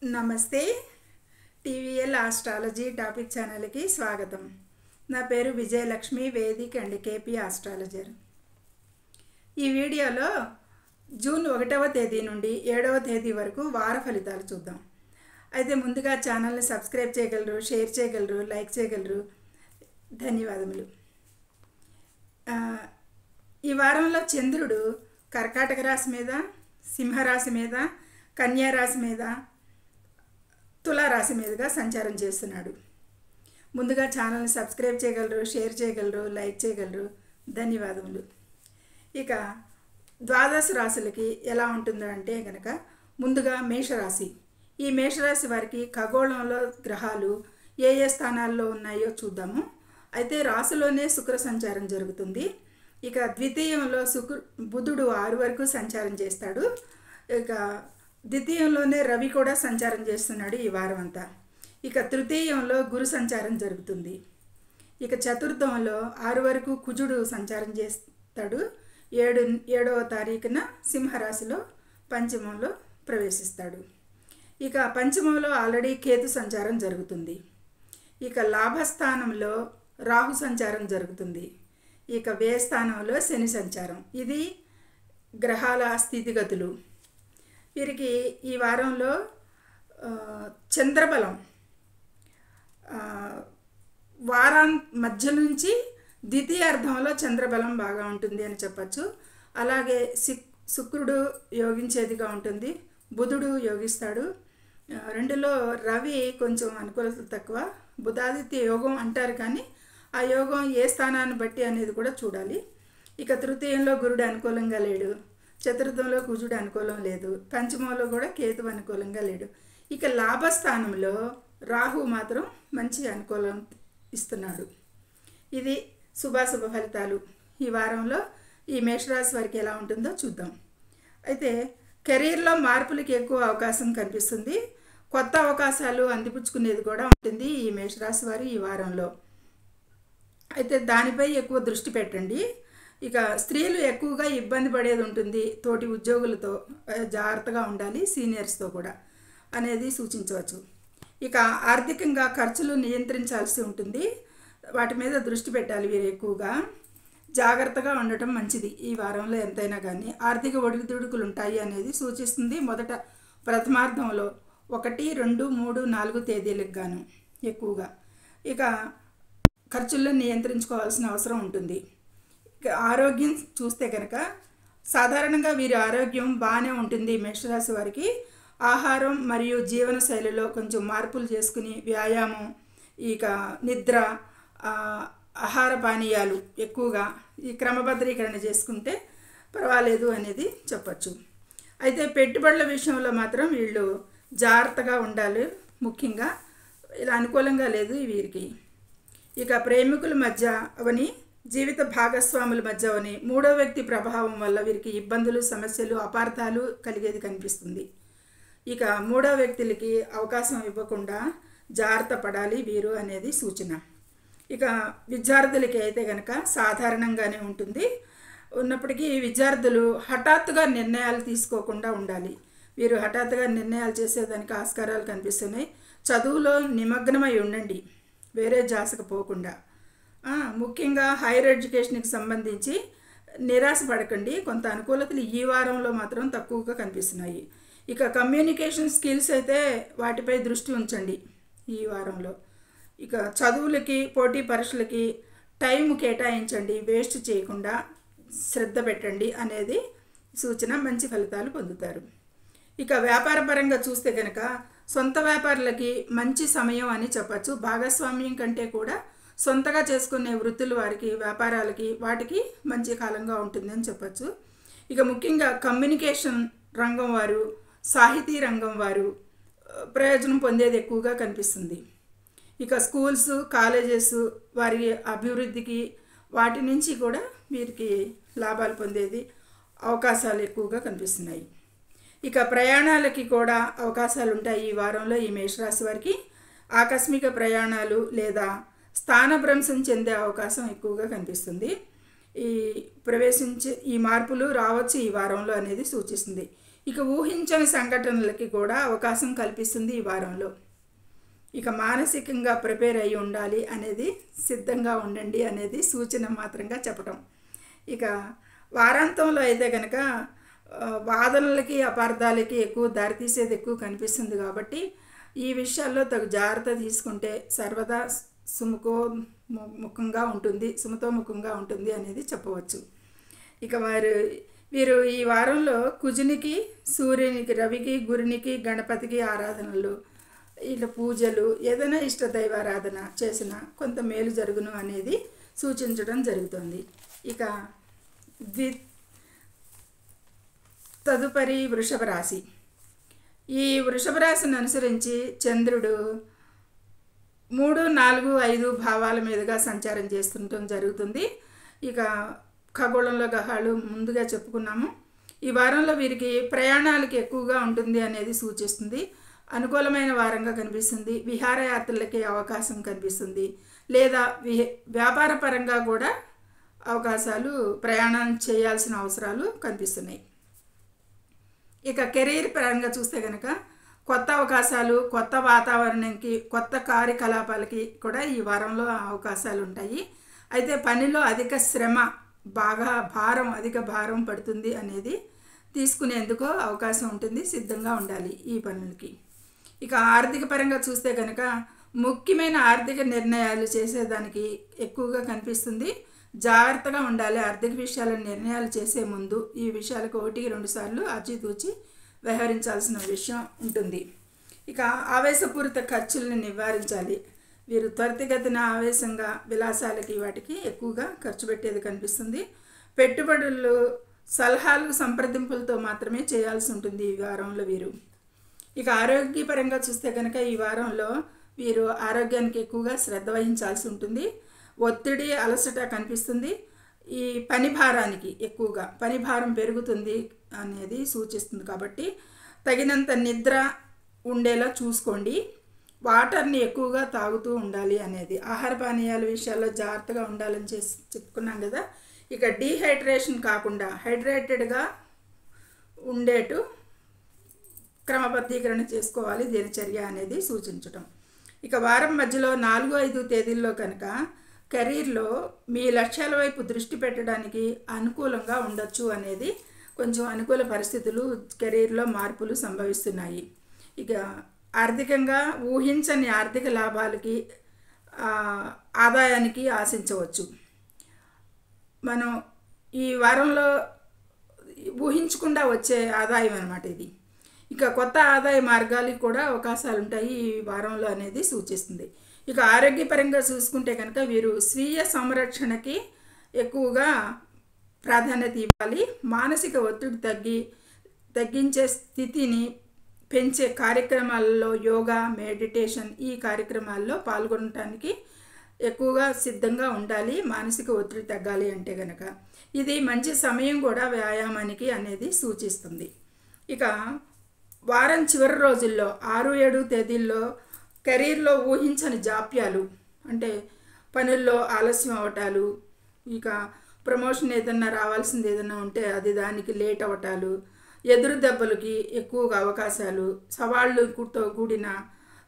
నమస్తే. TVL astrology topic ఛానల్కి స్వాగతం. నా పేరు Vijayalakshmi, Vedic and KP astrologer. ఈ వీడియోలో జూన్ 1వ తేదీ నుండి 7వ తేదీ వరకు వార ఫలితాలు చూద్దాం. అయితే ముందుగా ఛానల్ని సబ్స్క్రైబ్ చేయగలరు, షేర్ చేయగలరు, లైక్ చేయగలరు. ధన్యవాదములు. ఈ వారంలో చంద్రుడు కర్కాటక రాశి మీద, సింహరాశి మీద, కన్యా రాశి మీద, తులారాశి మీదుగా సంచారం చేస్తున్నాడు. ముందుగా ఛానల్ని సబ్స్క్రైబ్ చేయగలరు, షేర్ చేయగలరు, లైక్ చేయగలరు. ధన్యవాదములు. ఇక ద్వాదశ రాశులకి ఎలా ఉంటుందో అంటే కనుక ముందుగా మేషరాశి. ఈ మేషరాశి వారికి ఖగోళంలో గ్రహాలు ఏ ఏ స్థానాల్లో ఉన్నాయో చూద్దాము. అయితే రాశిలోనే శుక్ర సంచారం జరుగుతుంది. ఇక ద్వితీయంలో బుధుడు 6 వరకు సంచారం చేస్తాడు. ఇక ద్వితీయంలోనే రవి కూడా సంచారం చేస్తున్నాడు ఈ వారం అంతా. ఇక తృతీయంలో గురు సంచారం జరుగుతుంది. ఇక చతుర్థంలో 6 వరకు కుజుడు సంచారం చేస్తాడు. 7వ తారీఖున సింహరాశిలో పంచమంలో ప్రవేశిస్తాడు. ఇక పంచమంలో ఆల్రెడీ కేతు సంచారం జరుగుతుంది. ఇక లాభస్థానంలో రాహు సంచారం జరుగుతుంది. ఇక వ్యయ స్థానంలో శని సంచారం. ఇది గ్రహాల స్థితిగతులు. వీరికి ఈ వారంలో చంద్రబలం మధ్య నుంచి ద్వితీయార్థంలో చంద్రబలం బాగా ఉంటుంది అని చెప్పచ్చు. అలాగే శుక్రుడు యోగించేదిగా ఉంటుంది, బుధుడు యోగిస్తాడు. రెండులో రవి కొంచెం అనుకూలత తక్కువ. బుధాదిత్య యోగం అంటారు కానీ ఆ యోగం ఏ స్థానాన్ని బట్టి అనేది కూడా చూడాలి. ఇక తృతీయంలో గురుడు అనుకూలంగా లేడు, చతుర్థంలో కుజుడు అనుకూలం లేదు, పంచమంలో కూడా కేతు అనుకూలంగా లేడు. ఇక లాభస్థానంలో రాహు మాత్రం మంచి అనుకూలం ఇస్తున్నాడు. ఇది శుభాశుభ ఫలితాలు. ఈ వారంలో ఈ మేషరాశి వారికి ఎలా ఉంటుందో చూద్దాం. అయితే కెరీర్లో మార్పులకి ఎక్కువ అవకాశం కనిపిస్తుంది. కొత్త అవకాశాలు అందిపుచ్చుకునేది కూడా ఉంటుంది ఈ మేషరాశి వారు ఈ వారంలో. అయితే దానిపై ఎక్కువ దృష్టి పెట్టండి. ఇక స్త్రీలు ఎక్కువగా ఇబ్బంది పడేది ఉంటుంది. తోటి ఉద్యోగులతో జాగ్రత్తగా ఉండాలి, సీనియర్స్తో కూడా అనేది సూచించవచ్చు. ఇక ఆర్థికంగా ఖర్చులు నియంత్రించాల్సి ఉంటుంది. వాటి మీద దృష్టి పెట్టాలి. వీరు ఎక్కువగా జాగ్రత్తగా ఉండటం మంచిది. ఈ వారంలో ఎంతైనా కానీ ఆర్థిక ఒడిదుడుకులు ఉంటాయి అనేది సూచిస్తుంది. మొదట ప్రథమార్థంలో 1, 2, 3, 4 తేదీలకు గాను ఎక్కువగా ఇక ఖర్చులను నియంత్రించుకోవాల్సిన అవసరం ఉంటుంది. ఆరోగ్యం చూస్తే కనుక సాధారణంగా వీరి ఆరోగ్యం బాగానే ఉంటుంది. మేషరాశి వారికి ఆహారం మరియు జీవన శైలిలో కొంచెం మార్పులు చేసుకుని వ్యాయామం, ఇక నిద్ర, ఆహార పానీయాలు ఎక్కువగా ఈ క్రమబద్ధీకరణ చేసుకుంటే పర్వాలేదు అనేది చెప్పచ్చు. అయితే పెట్టుబడుల విషయంలో మాత్రం వీళ్ళు జాగ్రత్తగా ఉండాలి. ముఖ్యంగా ఇలా అనుకూలంగా లేదు వీరికి. ఇక ప్రేమికుల మధ్య అవని, జీవిత భాగస్వాముల మధ్య అవని, మూడో వ్యక్తి ప్రభావం వల్ల వీరికి ఇబ్బందులు, సమస్యలు, అపార్థాలు కలిగేది కనిపిస్తుంది. ఇక మూడో వ్యక్తులకి అవకాశం ఇవ్వకుండా జాగ్రత్త పడాలి వీరు అనేది సూచన. ఇక విద్యార్థులకి అయితే కనుక సాధారణంగానే ఉంటుంది. ఉన్నప్పటికీ విద్యార్థులు హఠాత్తుగా నిర్ణయాలు తీసుకోకుండా ఉండాలి. వీరు హఠాత్తుగా నిర్ణయాలు చేసేదానికి ఆస్కారాలు కనిపిస్తున్నాయి. చదువులో నిమగ్నమై ఉండండి, వేరే జాసకు పోకుండా. ముఖ్యంగా హైయర్ ఎడ్యుకేషన్కి సంబంధించి నిరాశ పడకండి. కొంత అనుకూలతలు ఈ వారంలో మాత్రం తక్కువగా కనిపిస్తున్నాయి. ఇక కమ్యూనికేషన్ స్కిల్స్ అయితే వాటిపై దృష్టి ఉంచండి ఈ వారంలో. ఇక చదువులకి, పోటీ పరీక్షలకి టైం కేటాయించండి, వేస్ట్ చేయకుండా శ్రద్ధ పెట్టండి అనేది సూచన. మంచి ఫలితాలు పొందుతారు. ఇక వ్యాపారపరంగా చూస్తే కనుక సొంత వ్యాపారులకి మంచి సమయం అని చెప్పచ్చు. భాగస్వామ్యం కంటే కూడా సొంతగా చేసుకునే వృత్తులు వారికి, వ్యాపారాలకి, వాటికి మంచి కాలంగా ఉంటుందని చెప్పచ్చు. ఇక ముఖ్యంగా కమ్యూనికేషన్ రంగం వారు, సాహితీ రంగం వారు ప్రయోజనం పొందేది ఎక్కువగా కనిపిస్తుంది. ఇక స్కూల్స్, కాలేజెస్ వారి అభివృద్ధికి, వాటి నుంచి కూడా వీరికి లాభాలు పొందేది అవకాశాలు ఎక్కువగా కనిపిస్తున్నాయి. ఇక ప్రయాణాలకి కూడా అవకాశాలు ఉంటాయి ఈ వారంలో ఈ మేషరాశి వారికి. ఆకస్మిక ప్రయాణాలు లేదా స్థానభ్రంశం చెందే అవకాశం ఎక్కువగా కనిపిస్తుంది. ఈ మార్పులు రావచ్చు ఈ వారంలో అనేది సూచిస్తుంది. ఇక ఊహించని సంఘటనలకి కూడా అవకాశం కల్పిస్తుంది ఈ వారంలో. ఇక మానసికంగా ప్రిపేర్ అయి ఉండాలి అనేది, సిద్ధంగా ఉండండి అనేది సూచన మాత్రంగా చెప్పటం. ఇక వారాంతంలో అయితే కనుక వాదనలకి అపార్థాలకి ఎక్కువ దారితీసేది ఎక్కువ కనిపిస్తుంది కాబట్టి ఈ విషయాల్లో తగు జాగ్రత్త తీసుకుంటే సర్వదా సుముఖంగా ఉంటుంది అనేది చెప్పవచ్చు. ఇక వీరు ఈ వారంలో కుజునికి, సూర్యునికి, రవికి, గురునికి, గణపతికి ఆరాధనలు, ఇలా పూజలు, ఏదైనా ఇష్ట దైవారాధన చేసిన కొంత మేలు జరుగును అనేది సూచించడం జరుగుతుంది. ఇక తదుపరి వృషభ రాశి. ఈ వృషభ రాశిని అనుసరించి చంద్రుడు 3, 4, 5 భావాల మీదుగా సంచారం చేస్తుండటం జరుగుతుంది. ఇక ఖగోళంలో గ్రహాలు ముందుగా చెప్పుకున్నాము. ఈ వారంలో వీరికి ప్రయాణాలకి ఎక్కువగా ఉంటుంది అనేది సూచిస్తుంది. అనుకూలమైన వారంగా కనిపిస్తుంది. విహారయాత్రలకి అవకాశం కనిపిస్తుంది. లేదా వ్యాపార పరంగా కూడా అవకాశాలు, ప్రయాణం చేయాల్సిన అవసరాలు కనిపిస్తున్నాయి. ఇక కెరీర్ పరంగా చూస్తే కనుక కొత్త అవకాశాలు, కొత్త వాతావరణంకి, కొత్త కార్యకలాపాలకి కూడా ఈ వారంలో అవకాశాలు ఉంటాయి. అయితే పనిలో అధిక శ్రమ, అధిక భారం పడుతుంది అనేది తీసుకునేందుకు అవకాశం ఉంటుంది. సిద్ధంగా ఉండాలి ఈ పనులకి. ఇక ఆర్థిక పరంగా చూస్తే కనుక ముఖ్యమైన ఆర్థిక నిర్ణయాలు చేసేదానికి ఎక్కువగా కనిపిస్తుంది. జాగ్రత్తగా ఉండాలి. ఆర్థిక విషయాల నిర్ణయాలు చేసే ముందు ఈ విషయాలకు 1-2 సార్లు ఆచితూచి వ్యవహరించాల్సిన విషయం ఉంటుంది. ఇక ఆవేశపూరిత ఖర్చులను నివారించాలి. వీరు త్వరితగతిన ఆవేశంగా విలాసాలకి వాటికి ఎక్కువగా ఖర్చు పెట్టేది కనిపిస్తుంది. పెట్టుబడులు సలహాలు, సంప్రదింపులతో మాత్రమే చేయాల్సి ఉంటుంది ఈ వారంలో వీరు. ఇక ఆరోగ్యపరంగా చూస్తే కనుక ఈ వారంలో వీరు ఆరోగ్యానికి ఎక్కువగా శ్రద్ధ వహించాల్సి ఉంటుంది. ఒత్తిడి, అలసట కనిపిస్తుంది. ఈ పని భారం పెరుగుతుంది అనేది సూచిస్తుంది. కాబట్టి తగినంత నిద్ర ఉండేలా చూసుకోండి. వాటర్ని ఎక్కువగా తాగుతూ ఉండాలి అనేది. ఆహార పానీయాల విషయాల్లో జాగ్రత్తగా ఉండాలని చెప్పుకున్నాం కదా. ఇక డీహైడ్రేషన్ కాకుండా హైడ్రేటెడ్గా ఉండేటు క్రమబద్ధీకరణ చేసుకోవాలి దినచర్య అనేది సూచించటం. ఇక వారం మధ్యలో 4, 5 తేదీల్లో కనుక కెరీర్లో మీ లక్ష్యాల వైపు దృష్టి పెట్టడానికి అనుకూలంగా ఉండొచ్చు అనేది, కొంచెం అనుకూల పరిస్థితులు, కెరీర్లో మార్పులు సంభవిస్తున్నాయి. ఇక ఆర్థికంగా ఊహించని ఆర్థిక లాభాలకి, ఆదాయానికి ఆశించవచ్చు. మనం ఈ వారంలో ఊహించకుండా వచ్చే ఆదాయం అన్నమాట ఇది. ఇక కొత్త ఆదాయ మార్గాలకు కూడా అవకాశాలు ఉంటాయి ఈ వారంలో అనేది సూచిస్తుంది. ఇక ఆరోగ్యపరంగా చూసుకుంటే కనుక వీరు స్వీయ సంరక్షణకి ఎక్కువగా ప్రాధాన్యత ఇవ్వాలి. మానసిక ఒత్తిడి తగ్గించే స్థితిని పెంచే కార్యక్రమాలలో యోగా, మెడిటేషన్, ఈ కార్యక్రమాల్లో పాల్గొనడానికి ఎక్కువగా సిద్ధంగా ఉండాలి. మానసిక ఒత్తిడి తగ్గాలి అంటే కనుక ఇది మంచి సమయం కూడా వ్యాయామానికి అనేది సూచిస్తుంది. ఇక వారం చివరి రోజుల్లో 6, 7 తేదీల్లో కెరీర్లో ఊహించని జాప్యాలు, అంటే పనుల్లో ఆలస్యం అవటాలు, ఇక ప్రమోషన్ ఏదన్నా రావాల్సింది ఏదన్నా ఉంటే అది దానికి లేట్ అవటాలు, ఎదురు దెబ్బలకి ఎక్కువగా అవకాశాలు, సవాళ్ళతో కూడిన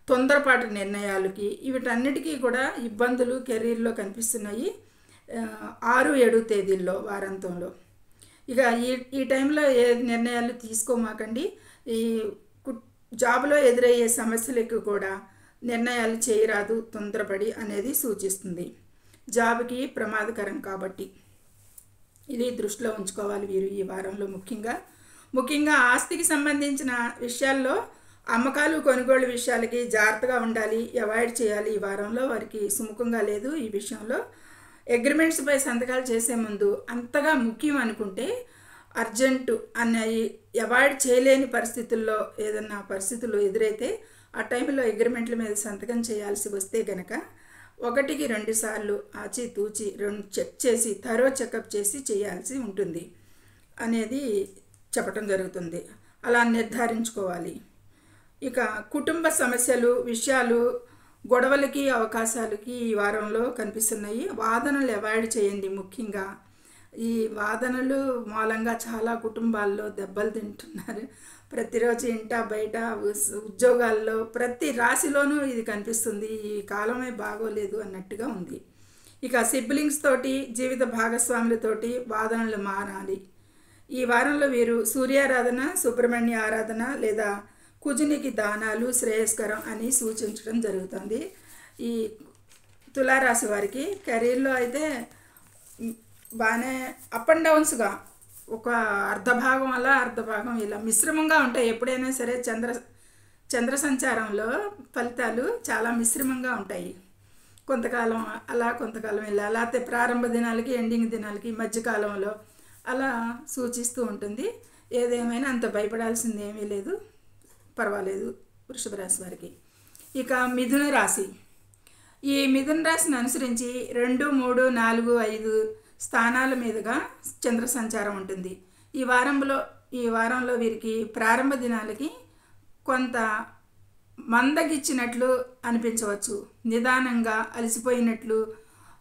తొందరపాటు నిర్ణయాలకి, వీటన్నిటికీ కూడా ఇబ్బందులు కెరీర్లో కనిపిస్తున్నాయి 6, 7 తేదీల్లో వారాంతంలో. ఇక ఈ టైంలో ఏ నిర్ణయాలు తీసుకోమాకండి. ఈ జాబ్లో ఎదురయ్యే సమస్యలకు కూడా నిర్ణయాలు చేయరాదు తొందరపడి అనేది సూచిస్తుంది. జాబ్కి ప్రమాదకరం కాబట్టి ఇది దృష్టిలో ఉంచుకోవాలి వీరు ఈ వారంలో. ముఖ్యంగా ఆస్తికి సంబంధించిన విషయాల్లో అమ్మకాలు, కొనుగోలు విషయాలకి జాగ్రత్తగా ఉండాలి, అవాయిడ్ చేయాలి. ఈ వారంలో వారికి సుముఖంగా లేదు ఈ విషయంలో. అగ్రిమెంట్స్పై సంతకాలు చేసే ముందు అంతగా ముఖ్యం అనుకుంటే అర్జెంటు అన్నవి అవాయిడ్ చేయలేని పరిస్థితుల్లో ఏదన్నా పరిస్థితులు ఎదురైతే ఆ టైంలో అగ్రిమెంట్ల మీద సంతకం చేయాల్సి వస్తే గనక 1-2 సార్లు ఆచితూచి చెక్ చేసి చెకప్ చేసి చేయాల్సి ఉంటుంది అనేది చెప్పటం జరుగుతుంది. అలా నిర్ధారించుకోవాలి. ఇక కుటుంబ సమస్యలు, విషయాలు, గొడవలకి, అవకాశాలకి ఈ వారంలో కనిపిస్తున్నాయి. వాదనలు అవాయిడ్ చేయండి. ముఖ్యంగా ఈ వాదనలు మూలంగా చాలా కుటుంబాల్లో దెబ్బలు తింటున్నారు. ప్రతిరోజు ఇంట బయట ఉద్యోగాల్లో ప్రతి రాశిలోనూ ఇది కనిపిస్తుంది. ఈ కాలమే బాగోలేదు అన్నట్టుగా ఉంది. ఇక సిబ్లింగ్స్ తోటి, జీవిత భాగస్వాములతోటి వాదనలు మారాలి. ఈ వారంలో వీరు సూర్యారాధన, సుబ్రహ్మణ్య ఆరాధన లేదా కుజునికి దానాలు శ్రేయస్కరం అని సూచించడం జరుగుతుంది. ఈ తులారాశి వారికి కెరీర్లో అయితే బాగానే అప్ అండ్ డౌన్స్గా ఒక అర్ధభాగం అలా అర్ధభాగం ఇలా మిశ్రమంగా ఉంటాయి. ఎప్పుడైనా సరే చంద్ర సంచారంలో ఫలితాలు చాలా మిశ్రమంగా ఉంటాయి. కొంతకాలం అలా, కొంతకాలం ఇలా, లేకపోతే ప్రారంభ దినాలకి ఎండింగ్ దినాలకి మధ్యకాలంలో అలా సూచిస్తూ ఉంటుంది. ఏదేమైనా అంత భయపడాల్సింది ఏమీ లేదు, పర్వాలేదు వృషభ రాశి వారికి. ఇక మిథున రాశి. ఈ మిథున రాశిని అనుసరించి 2, 3, 4, 5 స్థానాల మీదుగా చంద్ర సంచారం ఉంటుంది. ఈ వారంలో వీరికి ప్రారంభ దినాలకి కొంత మందగిచ్చినట్లు అనిపించవచ్చు, నిదానంగా అలసిపోయినట్లు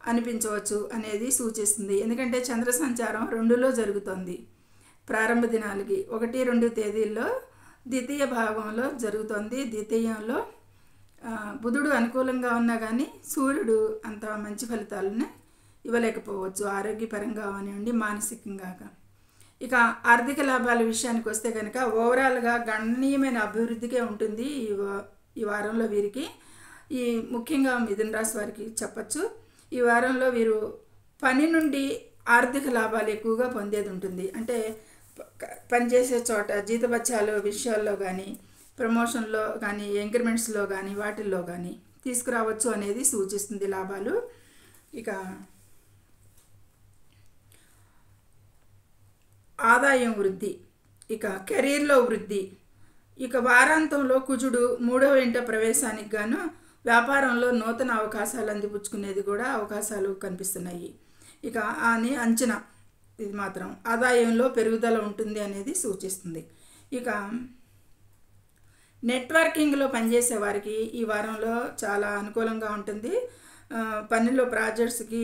అనిపించవచ్చు అనేది సూచిస్తుంది. ఎందుకంటే చంద్ర సంచారం 2లో జరుగుతుంది. ప్రారంభ దినాలకి 1, 2 తేదీల్లో ద్వితీయ భాగంలో జరుగుతుంది. ద్వితీయంలో బుధుడు అనుకూలంగా ఉన్నా కానీ సూర్యుడు అంత మంచి ఫలితాలను ఇవ్వలేకపోవచ్చు, ఆరోగ్యపరంగా అవనివ్వండి, మానసికంగా. ఇక ఆర్థిక లాభాల విషయానికి వస్తే కనుక ఓవరాల్గా గణనీయమైన అభివృద్ధికే ఉంటుంది ఈ వారంలో వీరికి. ఈ ముఖ్యంగా మిథున రాశి వారికి చెప్పచ్చు. ఈ వారంలో వీరు పని నుండి ఆర్థిక లాభాలు ఎక్కువగా పొందేది ఉంటుంది. అంటే పనిచేసే చోట జీతభత్యాలు విషయాల్లో కానీ, ప్రమోషన్లో కానీ, ఇంక్రిమెంట్స్లో కానీ, వాటిల్లో కానీ తీసుకురావచ్చు అనేది సూచిస్తుంది లాభాలు. ఇక ఆదాయం వృద్ధి, ఇక కెరీర్లో వృద్ధి. ఇక వారాంతంలో కుజుడు 3వ ఇంట ప్రవేశానికి గాను వ్యాపారంలో నూతన అవకాశాలు అందిపుచ్చుకునేది కూడా అవకాశాలు కనిపిస్తున్నాయి. ఇక అని అంచనా, ఇది మాత్రం ఆదాయంలో పెరుగుదల ఉంటుంది అనేది సూచిస్తుంది. ఇక నెట్వర్కింగ్లో పనిచేసే వారికి ఈ వారంలో చాలా అనుకూలంగా ఉంటుంది. పనిలో ప్రాజెక్ట్స్కి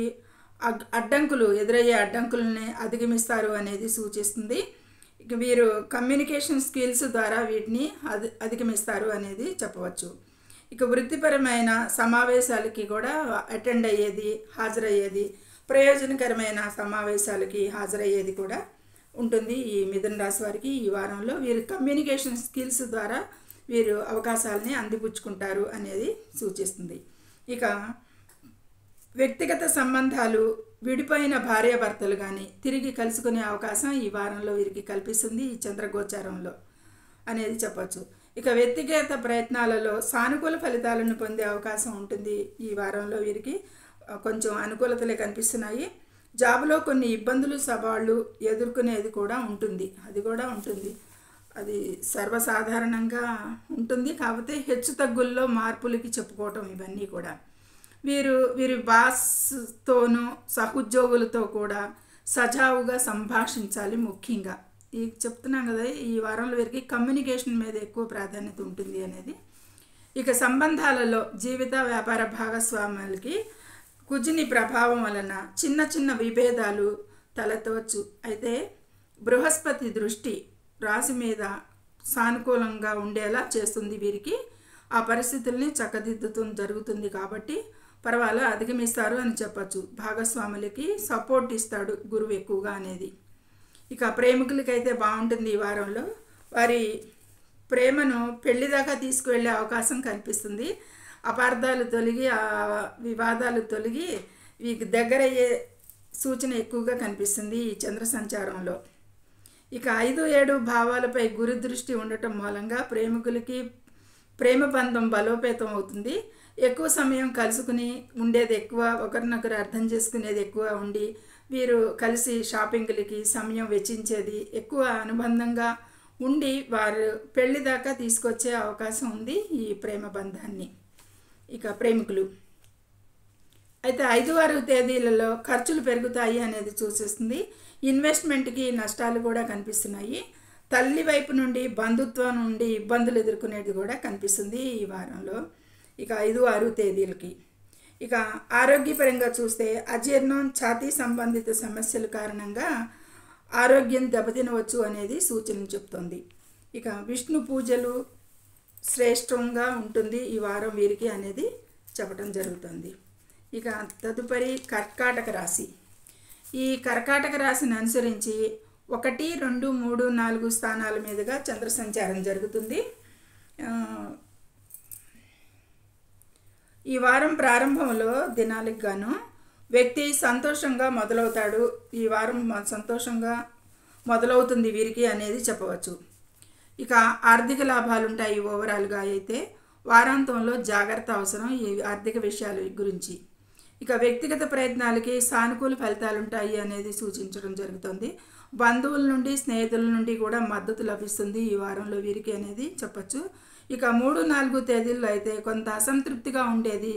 ఎదురయ్యే అడ్డంకులని అధిగమిస్తారు అనేది సూచిస్తుంది. ఇక వీరు కమ్యూనికేషన్ స్కిల్స్ ద్వారా వీటిని అధిగమిస్తారు అనేది చెప్పవచ్చు. ఇక వృత్తిపరమైన సమావేశాలకి కూడా అటెండ్ అయ్యేది, హాజరయ్యేది, ప్రయోజనకరమైన సమావేశాలకి హాజరయ్యేది కూడా ఉంటుంది ఈ మిథున రాశి వారికి. ఈ వారంలో వీరు కమ్యూనికేషన్ స్కిల్స్ ద్వారా వీరు అవకాశాలని అందిపుచ్చుకుంటారు అనేది సూచిస్తుంది. ఇక వ్యక్తిగత సంబంధాలు, విడిపోయిన భార్యాభర్తలు కానీ తిరిగి కలుసుకునే అవకాశం ఈ వారంలో వీరికి కల్పిస్తుంది ఈ చంద్రగోచారంలో అనేది చెప్పచ్చు. ఇక వ్యక్తిగత ప్రయత్నాలలో సానుకూల ఫలితాలను పొందే అవకాశం ఉంటుంది. ఈ వారంలో వీరికి కొంచెం అనుకూలతలే కనిపిస్తున్నాయి. జాబులో కొన్ని ఇబ్బందులు, సవాళ్ళు ఎదుర్కొనేది కూడా ఉంటుంది, అది సర్వసాధారణంగా ఉంటుంది. కాకపోతే హెచ్చు తగ్గుల్లో మార్పులకి చెప్పుకోవటం ఇవన్నీ కూడా. వీరి బాస్తోనూ సహోద్యోగులతో కూడా సజావుగా సంభాషించాలి. ముఖ్యంగా చెప్తున్నాం కదా, ఈ వారంలో వీరికి కమ్యూనికేషన్ మీద ఎక్కువ ప్రాధాన్యత ఉంటుంది అనేది. ఇక సంబంధాలలో జీవిత వ్యాపార భాగస్వాములకి కుజుని ప్రభావం వలన చిన్న చిన్న విభేదాలు తలెత్తవచ్చు. అయితే బృహస్పతి దృష్టి రాశి మీద సానుకూలంగా ఉండేలా చేస్తుంది. వీరికి ఆ పరిస్థితుల్ని చక్కదిద్దుతం జరుగుతుంది కాబట్టి పర్వాలా అధిగమిస్తారు అని చెప్పచ్చు. భాగస్వాములకి సపోర్ట్ ఇస్తాడు గురువు ఎక్కువగా అనేది. ఇక ప్రేమికులకైతే బాగుంటుంది ఈ వారంలో. వారి ప్రేమను పెళ్లి దాకా తీసుకువెళ్ళే అవకాశం కనిపిస్తుంది. అపార్థాలు తొలగి, వివాదాలు తొలగి వీరికి దగ్గరయ్యే సూచన ఎక్కువగా కనిపిస్తుంది ఈ చంద్ర సంచారంలో. ఇక 5, 7 భావాలపై గురు దృష్టి ఉండటం మూలంగా ప్రేమికులకి ప్రేమ బంధం బలోపేతం అవుతుంది. ఎక్కువ సమయం కలుసుకుని ఉండేది ఎక్కువ, ఒకరినొకరు అర్థం చేసుకునేది ఎక్కువ ఉండి వీరు కలిసి షాపింగ్లకి సమయం వెచ్చించేది ఎక్కువ అనుబంధంగా ఉండి వారు పెళ్లి దాకా తీసుకొచ్చే అవకాశం ఉంది ఈ ప్రేమ బంధాన్ని. ఇక ప్రేమికులు అయితే 5, 6 తేదీలలో ఖర్చులు పెరుగుతాయి అనేది సూచిస్తుంది. ఇన్వెస్ట్మెంట్కి నష్టాలు కూడా కనిపిస్తున్నాయి. తల్లి వైపు నుండి, బంధుత్వం నుండి ఇబ్బందులు ఎదుర్కొనేది కూడా కనిపిస్తుంది ఈ వారంలో. ఇక 5, 6 తేదీలకి. ఇక ఆరోగ్యపరంగా చూస్తే అజీర్ణం, ఛాతీ సంబంధిత సమస్యల కారణంగా ఆరోగ్యం దెబ్బతినవచ్చు అనేది సూచన చెప్తోంది. ఇక విష్ణు పూజలు శ్రేష్టంగా ఉంటుంది ఈ వారం వీరికి అనేది చెప్పడం జరుగుతుంది. ఇక తదుపరి కర్కాటక రాశి. ఈ కర్కాటక రాశిని అనుసరించి 1, 2, 3, 4 స్థానాల మీదుగా చంద్ర సంచారం జరుగుతుంది. ఈ వారం ప్రారంభంలో దినాలకు గాను వ్యక్తి సంతోషంగా మొదలవుతాడు. ఈ వారం సంతోషంగా మొదలవుతుంది వీరికి అనేది చెప్పవచ్చు. ఇక ఆర్థిక లాభాలు ఉంటాయి ఓవరాల్గా. అయితే వారాంతంలో జాగ్రత్త అవసరం ఈ ఆర్థిక విషయాల గురించి. ఇక వ్యక్తిగత ప్రయత్నాలకి సానుకూల ఫలితాలు ఉంటాయి అనేది సూచించడం జరుగుతుంది. బంధువుల నుండి స్నేహితుల నుండి కూడా మద్దతు లభిస్తుంది ఈ వారంలో వీరికి అనేది చెప్పచ్చు. ఇక 3, 4 తేదీల్లో అయితే కొంత అసంతృప్తిగా ఉండేది.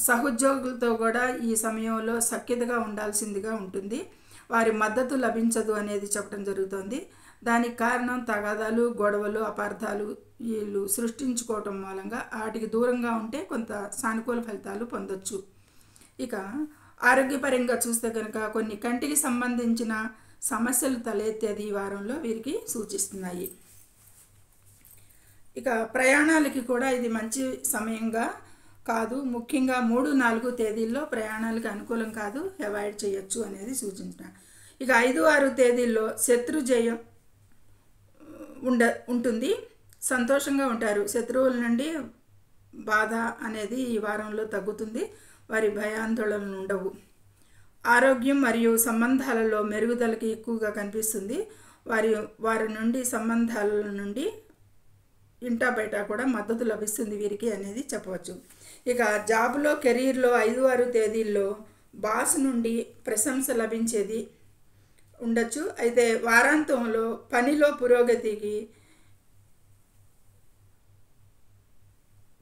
సహోద్యోగులతో కూడా ఈ సమయంలో సఖ్యతగా ఉండాల్సిందిగా ఉంటుంది. వారి మద్దతు లభించదు అనేది చెప్పడం జరుగుతుంది. దానికి కారణం తగాదాలు, గొడవలు, అపార్థాలు వీళ్ళు సృష్టించుకోవటం మూలంగా వాటికి దూరంగా ఉంటే కొంత సానుకూల ఫలితాలు పొందొచ్చు. ఇక ఆరోగ్యపరంగా చూస్తే కనుక కొన్ని కంటికి సంబంధించిన సమస్యలు తలెత్తేది ఈ వారంలో వీరికి సూచిస్తున్నాయి. ఇక ప్రయాణాలకి కూడా ఇది మంచి సమయంగా కాదు. ముఖ్యంగా 3, 4 తేదీల్లో ప్రయాణాలకు అనుకూలం కాదు, అవాయిడ్ చేయొచ్చు అనేది సూచించిన. ఇక 5, 6 తేదీల్లో శత్రు జయం ఉంటుంది. సంతోషంగా ఉంటారు. శత్రువుల నుండి బాధ అనేది ఈ వారంలో తగ్గుతుంది. వారి భయాందోళనలు ఉండవు. ఆరోగ్యం మరియు సంబంధాలలో మెరుగుదలకి ఎక్కువగా కనిపిస్తుంది. వారి నుండి సంబంధాల నుండి ఇంటా బయట కూడా మద్దతు లభిస్తుంది వీరికి అనేది చెప్పవచ్చు. ఇక జాబ్లో, కెరీర్లో 5, 6 తేదీల్లో బాస్ నుండి ప్రశంస లభించేది ఉండొచ్చు. అయితే వారాంతంలో పనిలో పురోగతికి,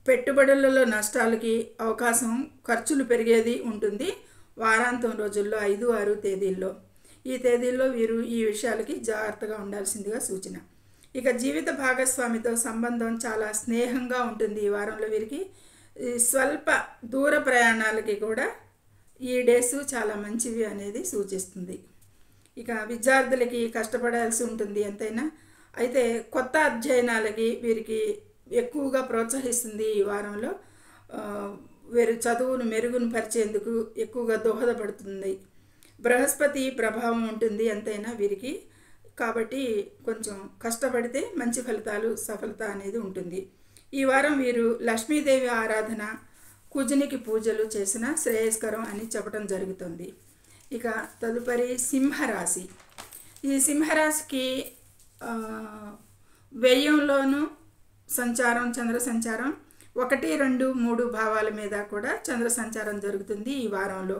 పెట్టుబడులలో నష్టాలకి అవకాశం, ఖర్చులు పెరిగేది ఉంటుంది వారాంతం రోజుల్లో 5, 6 తేదీల్లో. ఈ తేదీల్లో వీరు ఈ విషయాలకి జాగ్రత్తగా ఉండాల్సిందిగా సూచన. ఇక జీవిత భాగస్వామితో సంబంధం చాలా స్నేహంగా ఉంటుంది ఈ వారంలో వీరికి. స్వల్ప దూర ప్రయాణాలకి కూడా ఈ డేస్ చాలా మంచివి అనేది సూచిస్తుంది. ఇక విద్యార్థులకి కష్టపడాల్సి ఉంటుంది ఎంతైనా. అయితే కొత్త అధ్యయనాలకి వీరికి ఎక్కువగా ప్రోత్సహిస్తుంది ఈ వారంలో. వీరి చదువును మెరుగును పరిచేందుకు ఎక్కువగా దోహదపడుతుంది. బృహస్పతి ప్రభావం ఉంటుంది ఎంతైనా వీరికి. కాబట్టి కొంచెం కష్టపడితే మంచి ఫలితాలు, సఫలత అనేది ఉంటుంది. ఈ వారం వీరు లక్ష్మీదేవి ఆరాధన, కుజునికి పూజలు చేసిన శ్రేయస్కరం అని చెప్పడం జరుగుతుంది. ఇక తదుపరి సింహరాశి. ఈ సింహరాశికి వ్యయంలోనూ సంచారం, చంద్ర సంచారం 1, 2, 3 భావాల మీద కూడా చంద్ర సంచారం జరుగుతుంది ఈ వారంలో.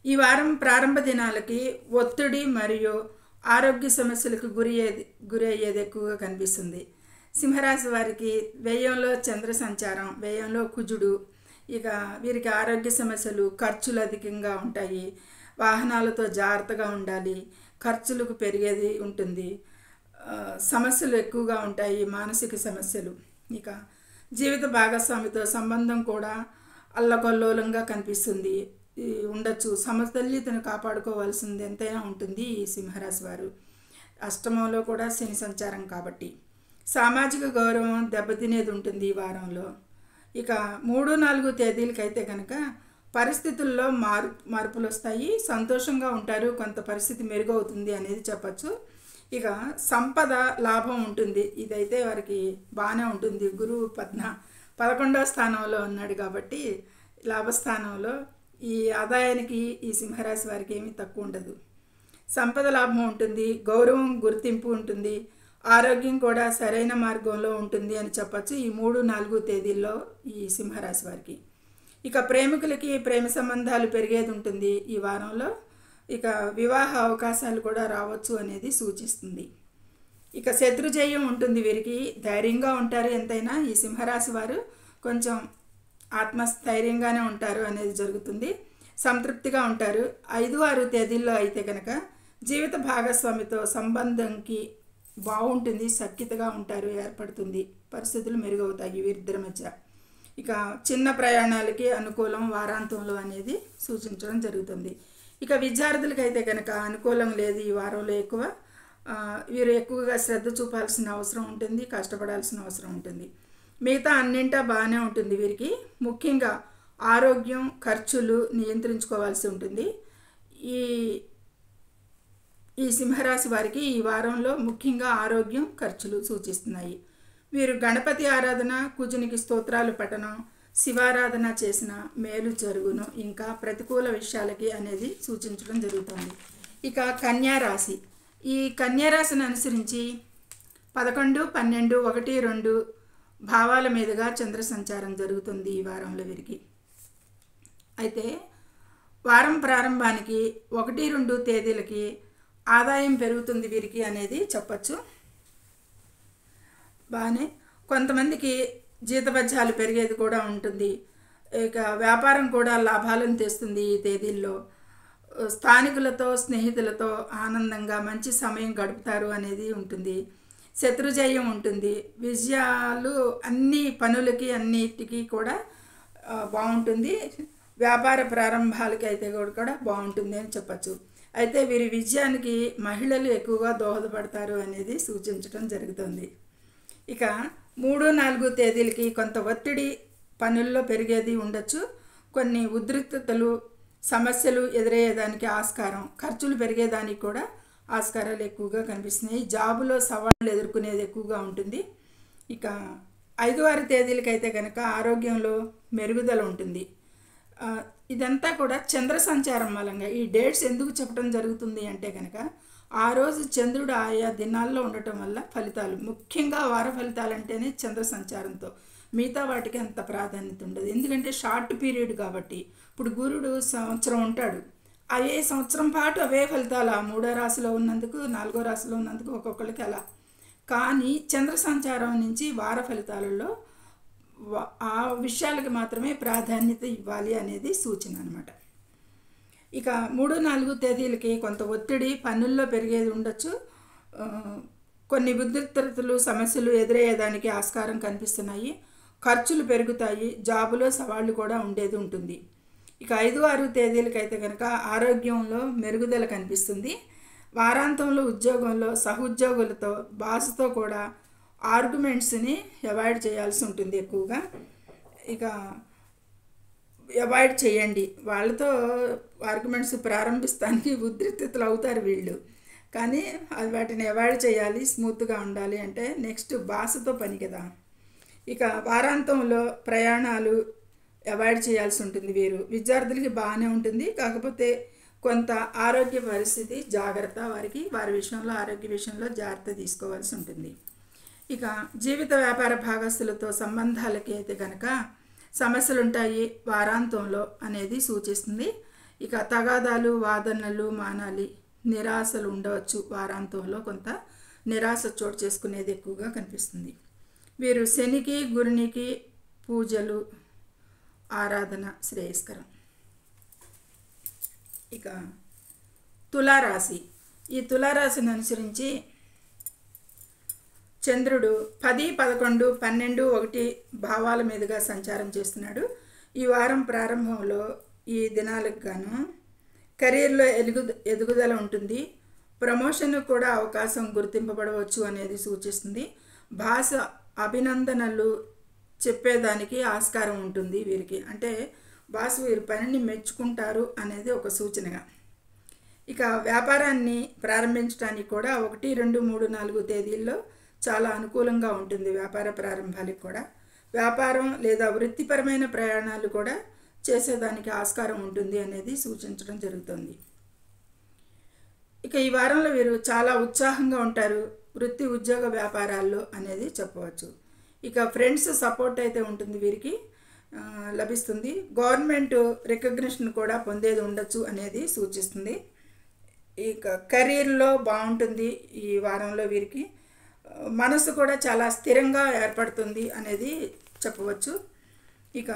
ఈ వారం ప్రారంభ దినాలకి ఒత్తిడి మరియు ఆరోగ్య సమస్యలకు గురయ్యేది ఎక్కువగా కనిపిస్తుంది. సింహరాశి వారికి వ్యయంలో చంద్ర సంచారం, వ్యయంలో కుజుడు. ఇక వీరికి ఆరోగ్య సమస్యలు, ఖర్చులు అధికంగా ఉంటాయి. వాహనాలతో జాగ్రత్తగా ఉండాలి. ఖర్చులకు పెరిగేది ఉంటుంది. సమస్యలు ఎక్కువగా ఉంటాయి, మానసిక సమస్యలు. ఇక జీవిత భాగస్వామితో సంబంధం కూడా అల్లకల్లోలంగా కనిపిస్తుంది ఉండొచ్చు. సమతుల్యతను కాపాడుకోవాల్సింది ఎంతైనా ఉంటుంది ఈ సింహరాశి వారు. అష్టమంలో కూడా శని సంచారం కాబట్టి సామాజిక గౌరవం దెబ్బతినేది ఉంటుంది ఈ వారంలో. ఇక 3, 4 తేదీలకైతే కనుక పరిస్థితుల్లో మార్పులు వస్తాయి. సంతోషంగా ఉంటారు. కొంత పరిస్థితి మెరుగవుతుంది అనేది చెప్పచ్చు. ఇక సంపద లాభం ఉంటుంది. ఇదైతే వారికి బాగానే ఉంటుంది. గురువు 11వ స్థానంలో ఉన్నాడు కాబట్టి లాభస్థానంలో ఈ ఆదాయానికి ఈ సింహరాశి వారికి ఏమీ తక్కువ ఉండదు. సంపద లాభం ఉంటుంది. గౌరవం, గుర్తింపు ఉంటుంది. ఆరోగ్యం కూడా సరైన మార్గంలో ఉంటుంది అని చెప్పచ్చు ఈ 3, 4 తేదీల్లో ఈ సింహరాశి వారికి. ఇక ప్రేమికులకి ప్రేమ సంబంధాలు పెరిగేది ఉంటుంది ఈ వారంలో. ఇక వివాహ అవకాశాలు కూడా రావచ్చు అనేది సూచిస్తుంది. ఇక శత్రుజయం ఉంటుంది వీరికి. ధైర్యంగా ఉంటారు ఎంతైనా. ఈ సింహరాశి వారు కొంచెం ఆత్మస్థైర్యంగానే ఉంటారు అనేది జరుగుతుంది. సంతృప్తిగా ఉంటారు. 5, 6 తేదీల్లో అయితే కనుక జీవిత భాగస్వామితో సంబంధంకి బాగుంటుంది. సఖ్యతగా ఉంటారు, ఏర్పడుతుంది. పరిస్థితులు మెరుగవుతాయి వీరిద్దరి మధ్య. ఇక చిన్న ప్రయాణాలకి అనుకూలం వారాంతంలో అనేది సూచించడం జరుగుతుంది. ఇక విద్యార్థులకైతే కనుక అనుకూలం లేదు ఈ వారంలో ఎక్కువ. వీరు ఎక్కువగా శ్రద్ధ చూపాల్సిన అవసరం ఉంటుంది, కష్టపడాల్సిన అవసరం ఉంటుంది. మిగతా అన్నింటా బాగానే ఉంటుంది వీరికి. ముఖ్యంగా ఆరోగ్యం, ఖర్చులు నియంత్రించుకోవాల్సి ఉంటుంది. ఈ ఈ సింహరాశి వారికి ఈ వారంలో ముఖ్యంగా ఆరోగ్యం, ఖర్చులు సూచిస్తున్నాయి. వీరు గణపతి ఆరాధన, కుజునికి స్తోత్రాలు పఠనం, శివారాధన చేసిన మేలు జరుగును, ఇంకా ప్రతికూల విషయాలకి అనేది సూచించడం జరుగుతుంది. ఇక కన్యారాశి. ఈ కన్యారాశిని అనుసరించి 11, 12, 1, 2 భావాల మీదుగా చంద్ర సంచారం జరుగుతుంది ఈ వారంలో వీరికి. అయితే వారం ప్రారంభానికి 1, 2 తేదీలకి ఆదాయం పెరుగుతుంది వీరికి అనేది చెప్పచ్చు. బాగానే కొంతమందికి జీతభత్యాలు పెరిగేది కూడా ఉంటుంది. ఇక వ్యాపారం కూడా లాభాలను తెస్తుంది ఈ తేదీల్లో. స్థానికులతో, స్నేహితులతో ఆనందంగా మంచి సమయం గడుపుతారు అనేది ఉంటుంది. శత్రుజయం ఉంటుంది. విజయాలు అన్ని పనులకి అన్నిటికీ కూడా బాగుంటుంది. వ్యాపార ప్రారంభాలకి అయితే కూడా బాగుంటుంది అని చెప్పచ్చు. అయితే వీరి విజయానికి మహిళలు ఎక్కువగా దోహదపడతారు అనేది సూచించడం జరుగుతుంది. ఇక 3, 4 తేదీలకి కొంత ఒత్తిడి పనుల్లో పెరిగేది ఉండొచ్చు. కొన్ని ఉద్రిక్తతలు, సమస్యలు ఎదురయ్యేదానికి ఆస్కారం, ఖర్చులు పెరిగేదానికి కూడా ఆస్కారాలు ఎక్కువగా కనిపిస్తున్నాయి. జాబులో సవాళ్ళు ఎదుర్కొనేది ఎక్కువగా ఉంటుంది. ఇక 5, 6 తేదీలకైతే కనుక ఆరోగ్యంలో మెరుగుదల ఉంటుంది. ఇదంతా కూడా చంద్ర సంచారం మూలంగా. ఈ డేట్స్ ఎందుకు చెప్పడం జరుగుతుంది అంటే కనుక ఆ రోజు చంద్రుడు ఆయా దినాల్లో ఉండటం వల్ల ఫలితాలు, ముఖ్యంగా వార ఫలితాలు అంటేనే చంద్ర సంచారంతో, మిగతా వాటికి అంత ప్రాధాన్యత ఉండదు. ఎందుకంటే షార్ట్ పీరియడ్ కాబట్టి. ఇప్పుడు గురుడు సంవత్సరం ఉంటాడు, అవే సంవత్సరం పాటు అవే ఫలితాలు ఆ 3వ రాశిలో ఉన్నందుకు, 4వ రాశిలో ఉన్నందుకు ఒక్కొక్కరికి అలా. కానీ చంద్ర సంచారం నుంచి వార ఫలితాలలో ఆ విషయాలకి మాత్రమే ప్రాధాన్యత ఇవ్వాలి అనేది సూచన అనమాట. ఇక 3, 4 తేదీలకి కొంత ఒత్తిడి పనుల్లో పెరిగేది ఉండొచ్చు. కొన్ని ఉద్రిక్తతలు, సమస్యలు ఎదురయ్యేదానికి ఆస్కారం కనిపిస్తున్నాయి. ఖర్చులు పెరుగుతాయి. జాబులో సవాళ్ళు కూడా ఉండేది ఉంటుంది. ఇక 5, 6 తేదీలకైతే కనుక ఆరోగ్యంలో మెరుగుదల కనిపిస్తుంది. వారాంతంలో ఉద్యోగంలో సహోద్యోగులతో, బాస్తో కూడా ఆర్గ్యుమెంట్స్ని అవాయిడ్ చేయాల్సి ఉంటుంది ఎక్కువగా. ఇక అవాయిడ్ చేయండి. వాళ్ళతో ఆర్గ్యుమెంట్స్ ప్రారంభిస్తానికి ఉద్రిక్తతలు అవుతారు వీళ్ళు. కానీ వాటిని అవాయిడ్ చేయాలి. స్మూత్గా ఉండాలి అంటే నెక్స్ట్ బాస్తో పని కదా. ఇక వారాంతంలో ప్రయాణాలు అవాయిడ్ చేయాల్సి ఉంటుంది వీరు. విద్యార్థులకి బాగానే ఉంటుంది, కాకపోతే కొంత ఆరోగ్య పరిస్థితి జాగ్రత్త వారికి, వారి విషయంలో ఆరోగ్య విషయంలో జాగ్రత్త తీసుకోవాల్సి ఉంటుంది. ఇక జీవిత వ్యాపార భాగస్తులతో సంబంధాలకి అయితే కనుక సమస్యలు ఉంటాయి వారాంతంలో అనేది సూచిస్తుంది. ఇక తగాదాలు, వాదనలు మానాలి, నిరాశలు ఉండవచ్చు. వారాంతంలో కొంత నిరాశ చోటు చేసుకునేది ఎక్కువగా కనిపిస్తుంది. వీరు శనికి, గురునికి పూజలు, ఆరాధన శ్రేయస్కరం. ఇక తులారాశి. ఈ తులారాశిని అనుసరించి చంద్రుడు 10, 11, 12, 1 భావాల మీదుగా సంచారం చేస్తున్నాడు. ఈ వారం ప్రారంభంలో ఈ దినాలకు గాను కెరీర్లో ఎదుగుదల ఉంటుంది. ప్రమోషన్ కూడా అవకాశం గుర్తింపబడవచ్చు అనేది సూచిస్తుంది. భాష అభినందనలు చెప్పేదానికి ఆస్కారం ఉంటుంది వీరికి. అంటే బాస్ వీరి పనిని మెచ్చుకుంటారు అనేది ఒక సూచనగా. ఇక వ్యాపారాన్ని ప్రారంభించడానికి కూడా 1, 2, 3, 4 తేదీల్లో చాలా అనుకూలంగా ఉంటుంది. వ్యాపార ప్రారంభాలకు కూడా, వ్యాపారం లేదా వృత్తిపరమైన ప్రయాణాలు కూడా చేసేదానికి ఆస్కారం ఉంటుంది అనేది సూచించడం జరుగుతుంది. ఇక ఈ వారంలో వీరు చాలా ఉత్సాహంగా ఉంటారు వృత్తి, ఉద్యోగ వ్యాపారాల్లో అనేది చెప్పవచ్చు. ఇక ఫ్రెండ్స్ సపోర్ట్ అయితే ఉంటుంది వీరికి, లభిస్తుంది. గవర్నమెంట్ రికగ్నిషన్ కూడా పొందేది ఉండొచ్చు అనేది సూచిస్తుంది. ఇక కెరీర్లో బాగుంటుంది ఈ వారంలో వీరికి. మనసు కూడా చాలా స్థిరంగా ఏర్పడుతుంది అనేది చెప్పవచ్చు. ఇక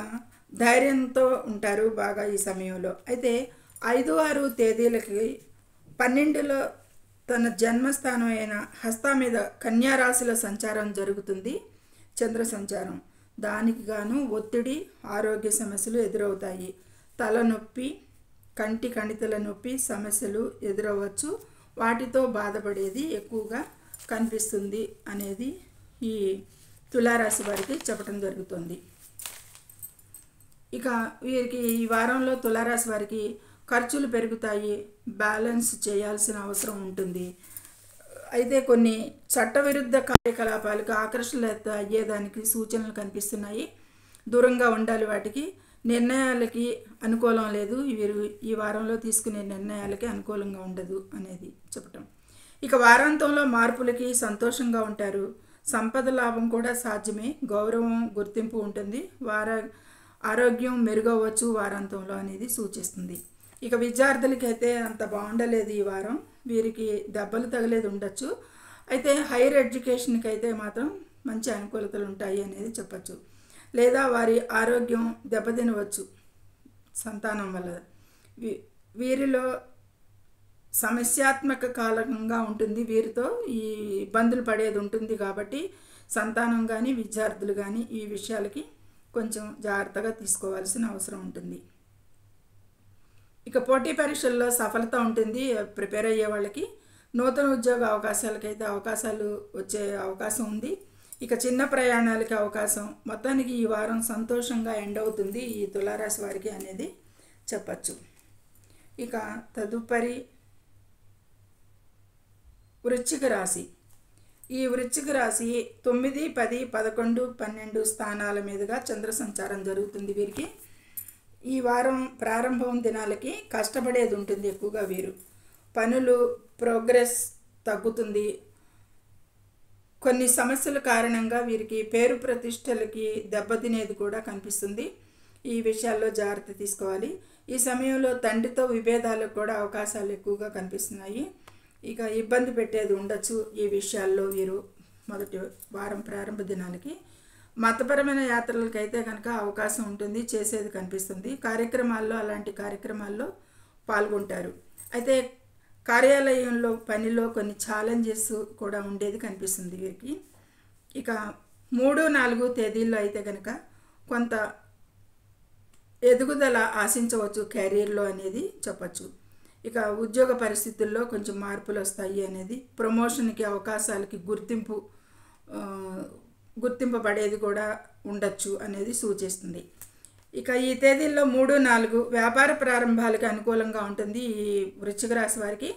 ధైర్యంతో ఉంటారు బాగా ఈ సమయంలో. అయితే 5, 6 తేదీలకి 12లో తన జన్మస్థానం అయిన హస్త మీద కన్యారాశిలో సంచారం జరుగుతుంది, చంద్ర సంచారం. దానికి గాను ఒత్తిడి, ఆరోగ్య సమస్యలు ఎదురవుతాయి. తలనొప్పి, కంటి కణితుల నొప్పి సమస్యలు ఎదురవ్వచ్చు. వాటితో బాధపడేది ఎక్కువగా కనిపిస్తుంది అనేది ఈ తులారాశి వారికి చెప్పడం జరుగుతుంది. ఇక వీరికి ఈ వారంలో తులారాశి వారికి ఖర్చులు పెరుగుతాయి, బ్యాలెన్స్ చేయాల్సిన అవసరం ఉంటుంది. అయితే కొన్ని చట్టవిరుద్ధ కార్యకలాపాలకు ఆకర్షణత అయ్యేదానికి సూచనలు కనిపిస్తున్నాయి. దూరంగా ఉండాలి వాటికి. నిర్ణయాలకి అనుకూలం లేదు, వీరు ఈ వారంలో తీసుకునే నిర్ణయాలకి అనుకూలంగా ఉండదు అనేది చెప్పటం. ఇక వారాంతంలో మార్పులకి సంతోషంగా ఉంటారు. సంపద లాభం కూడా సాధ్యమే. గౌరవం, గుర్తింపు ఉంటుంది. ఆరోగ్యం మెరుగవచ్చు వారాంతంలో అనేది సూచిస్తుంది. ఇక విద్యార్థులకైతే అంత బాగుండలేదు ఈ వారం. వీరికి దెబ్బలు తగిలేది ఉండొచ్చు. అయితే హైయర్ ఎడ్యుకేషన్కి అయితే మాత్రం మంచి అనుకూలతలు ఉంటాయి అనేది చెప్పచ్చు. లేదా వారి ఆరోగ్యం దెబ్బతినవచ్చు సంతానం వల్ల. వీరిలో సమస్యాత్మక కాలంగా ఉంటుంది. వీరితో ఈ ఇబ్బందులు పడేది ఉంటుంది. కాబట్టి సంతానం కానీ విద్యార్థులు కానీ ఈ విషయాలకి కొంచెం జాగ్రత్తగా తీసుకోవాల్సిన అవసరం ఉంటుంది. ఇక పోటీ పరీక్షల్లో సఫలత ఉంటుంది ప్రిపేర్ అయ్యే వాళ్ళకి. నూతన ఉద్యోగ అవకాశాలకైతే అవకాశాలు వచ్చే అవకాశం ఉంది. ఇక చిన్న ప్రయాణాలకి అవకాశం. మొత్తానికి ఈ వారం సంతోషంగా ఎండ్ అవుతుంది ఈ తులారాశి వారికి అనేది చెప్పచ్చు. ఇక తదుపరి వృశ్చిక రాశి. ఈ వృశ్చిక రాశి 9, 10, 11, 12 స్థానాల మీదుగా చంద్ర సంచారం జరుగుతుంది వీరికి. ఈ వారం ప్రారంభం దినాలకి కష్టపడేది ఉంటుంది ఎక్కువగా. వీరు పనులు ప్రోగ్రెస్ తగ్గుతుంది. కొన్ని సమస్యల కారణంగా వీరికి పేరు ప్రతిష్టలకి దెబ్బతినేది కూడా కనిపిస్తుంది. ఈ విషయాల్లో జాగ్రత్త తీసుకోవాలి. ఈ సమయంలో తండ్రితో విభేదాలకు కూడా అవకాశాలు ఎక్కువగా కనిపిస్తున్నాయి. ఇక ఇబ్బంది పెట్టేది ఉండొచ్చు ఈ విషయాల్లో వీరు మొదటి వారం ప్రారంభ దినాలకి. మతపరమైన యాత్రలకైతే కనుక అవకాశం ఉంటుంది, చేసేది కనిపిస్తుంది. కార్యక్రమాల్లో అలాంటి కార్యక్రమాల్లో పాల్గొంటారు. అయితే కార్యాలయంలో పనిలో కొన్ని ఛాలెంజెస్ కూడా ఉండేది కనిపిస్తుంది వీరికి. ఇక 3, 4 తేదీల్లో అయితే కనుక కొంత ఎదుగుదల ఆశించవచ్చు కెరీర్లో అనేది చెప్పచ్చు. ఇక ఉద్యోగ పరిస్థితుల్లో కొంచెం మార్పులు వస్తాయి అనేది, ప్రమోషన్కి అవకాశాలకి గుర్తింపబడేది కూడా ఉండొచ్చు అనేది సూచిస్తుంది. ఇక ఈ తేదీల్లో 3, 4 వ్యాపార ప్రారంభాలకి అనుకూలంగా ఉంటుంది ఈ వృశ్చిక రాశి వారికి.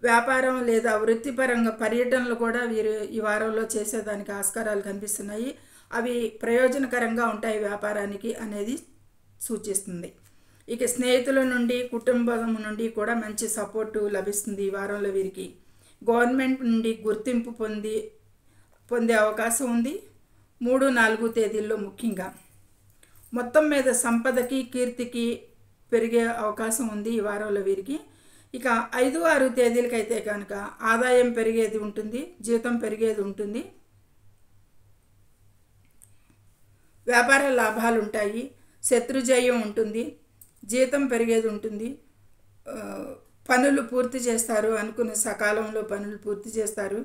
వ్యాపారం లేదా వృత్తిపరంగా పర్యటనలు కూడా వీరు ఈ వారంలో చేసేదానికి ఆస్కారాలు కనిపిస్తున్నాయి. అవి ప్రయోజనకరంగా ఉంటాయి వ్యాపారానికి అనేది సూచిస్తుంది. ఇక స్నేహితుల నుండి కుటుంబం నుండి కూడా మంచి సపోర్టు లభిస్తుంది ఈ వారంలో వీరికి. గవర్నమెంట్ నుండి గుర్తింపు పొందే అవకాశం ఉంది 3, 4 తేదీల్లో ముఖ్యంగా. మొత్తం మీద సంపదకి కీర్తికి పెరిగే అవకాశం ఉంది ఈ వారంలో వీరికి. ఇక 5, 6 తేదీలకైతే కనుక ఆదాయం పెరిగేది ఉంటుంది, జీతం పెరిగేది ఉంటుంది, వ్యాపార లాభాలు ఉంటాయి, శత్రుజయం ఉంటుంది, జీతం పెరిగేది ఉంటుంది, పనులు పూర్తి చేస్తారు, అనుకున్న సకాలంలో పనులు పూర్తి చేస్తారు.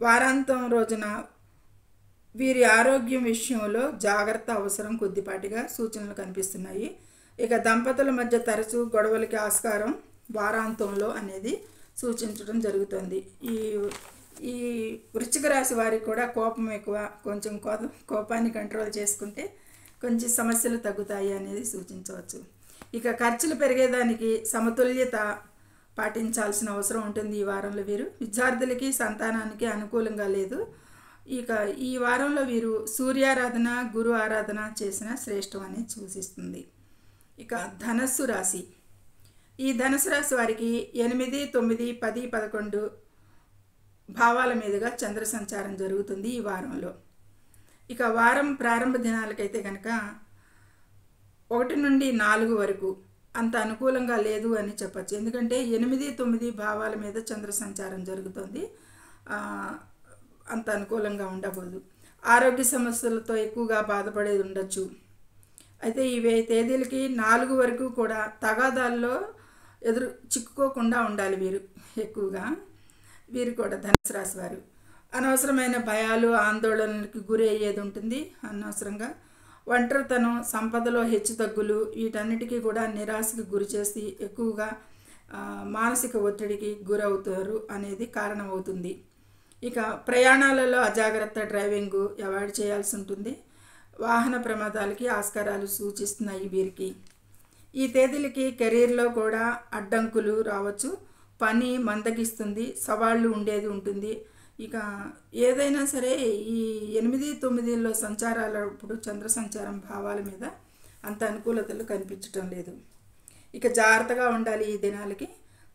వారాంతం రోజున వీరి ఆరోగ్యం విషయంలో జాగ్రత్త అవసరం కొద్దిపాటిగా సూచనలు కనిపిస్తున్నాయి. ఇక దంపతుల మధ్య తరచూ గొడవలకి ఆస్కారం వారాంతంలో అనేది సూచించడం జరుగుతుంది. ఈ వృశ్చిక రాశి వారికి కూడా కోపం ఎక్కువ. కొంచెం కోపాన్ని కంట్రోల్ చేసుకుంటే కొంచెం సమస్యలు తగ్గుతాయి అనేది సూచించవచ్చు. ఇక ఖర్చులు పెరిగేదానికి సమతుల్యత పాటించాల్సిన అవసరం ఉంటుంది ఈ వారంలో వీరు. విద్యార్థులకి సంతానానికి అనుకూలంగా లేదు. ఇక ఈ వారంలో వీరు సూర్యారాధన, గురు ఆరాధన చేసిన శ్రేష్టం అని సూచిస్తుంది. ఇక ధనస్సు రాశి. ఈ ధనుసు రాశి వారికి 8, 9, 10, 11 భావాల మీదుగా చంద్ర సంచారం జరుగుతుంది ఈ వారంలో. ఇక వారం ప్రారంభ దినాలకైతే కనుక 1 నుండి 4 వరకు అంత అనుకూలంగా లేదు అని చెప్పచ్చు. ఎందుకంటే 8, 9 భావాల మీద చంద్ర సంచారం జరుగుతుంది. అంత అనుకూలంగా ఉండకూడదు. ఆరోగ్య సమస్యలతో ఎక్కువగా బాధపడేది ఉండొచ్చు. అయితే ఇవి తేదీలకి 4 వరకు కూడా తగాదాల్లో చిక్కుకోకుండా ఉండాలి వీరు. ఎక్కువగా వీరు కూడా ధనుసు రాశి వారు అనవసరమైన భయాలు, ఆందోళనలకు గురి అయ్యేది ఉంటుంది. అనవసరంగా ఒంటరితనం, సంపదలో హెచ్చుతగ్గులు వీటన్నిటికీ కూడా నిరాశకు గురి చేసి ఎక్కువగా మానసిక ఒత్తిడికి గురవుతారు అనేది కారణమవుతుంది. ఇక ప్రయాణాలలో అజాగ్రత్త డ్రైవింగ్ అవాయిడ్ చేయాల్సి ఉంటుంది. వాహన ప్రమాదాలకి ఆస్కారాలు సూచిస్తున్నాయి వీరికి. ఈ తేదీలకి కెరీర్లో కూడా అడ్డంకులు రావచ్చు, పని మందగిస్తుంది, సవాళ్ళు ఉండేది ఉంటుంది. ఇక ఏదైనా సరే ఈ 8, 9లో సంచారాలప్పుడు చంద్ర సంచారం భావాల మీద అంత అనుకూలతలు కనిపించటం లేదు. ఇక జాగ్రత్తగా ఉండాలి ఈ దినాలకి.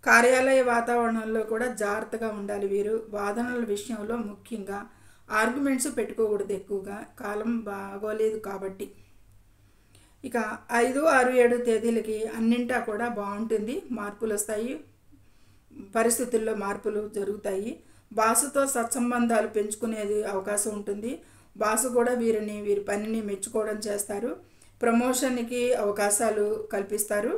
కార్యాలయ వాతావరణంలో కూడా జాగ్రత్తగా ఉండాలి వీరు. వాదనల విషయంలో ముఖ్యంగా ఆర్గ్యుమెంట్స్ పెట్టుకోకూడదు ఎక్కువగా, కాలం బాగోలేదు కాబట్టి. ఇక 5, 6, 7 తేదీలకి అన్నింటా కూడా బాగుంటుంది. మార్పులు వస్తాయి, పరిస్థితుల్లో మార్పులు జరుగుతాయి. బాసుతో సత్సంబంధాలు పెంచుకునేది అవకాశం ఉంటుంది. బాసు కూడా వీరి పనిని మెచ్చుకోవడం చేస్తారు. ప్రమోషన్కి అవకాశాలు కల్పిస్తారు.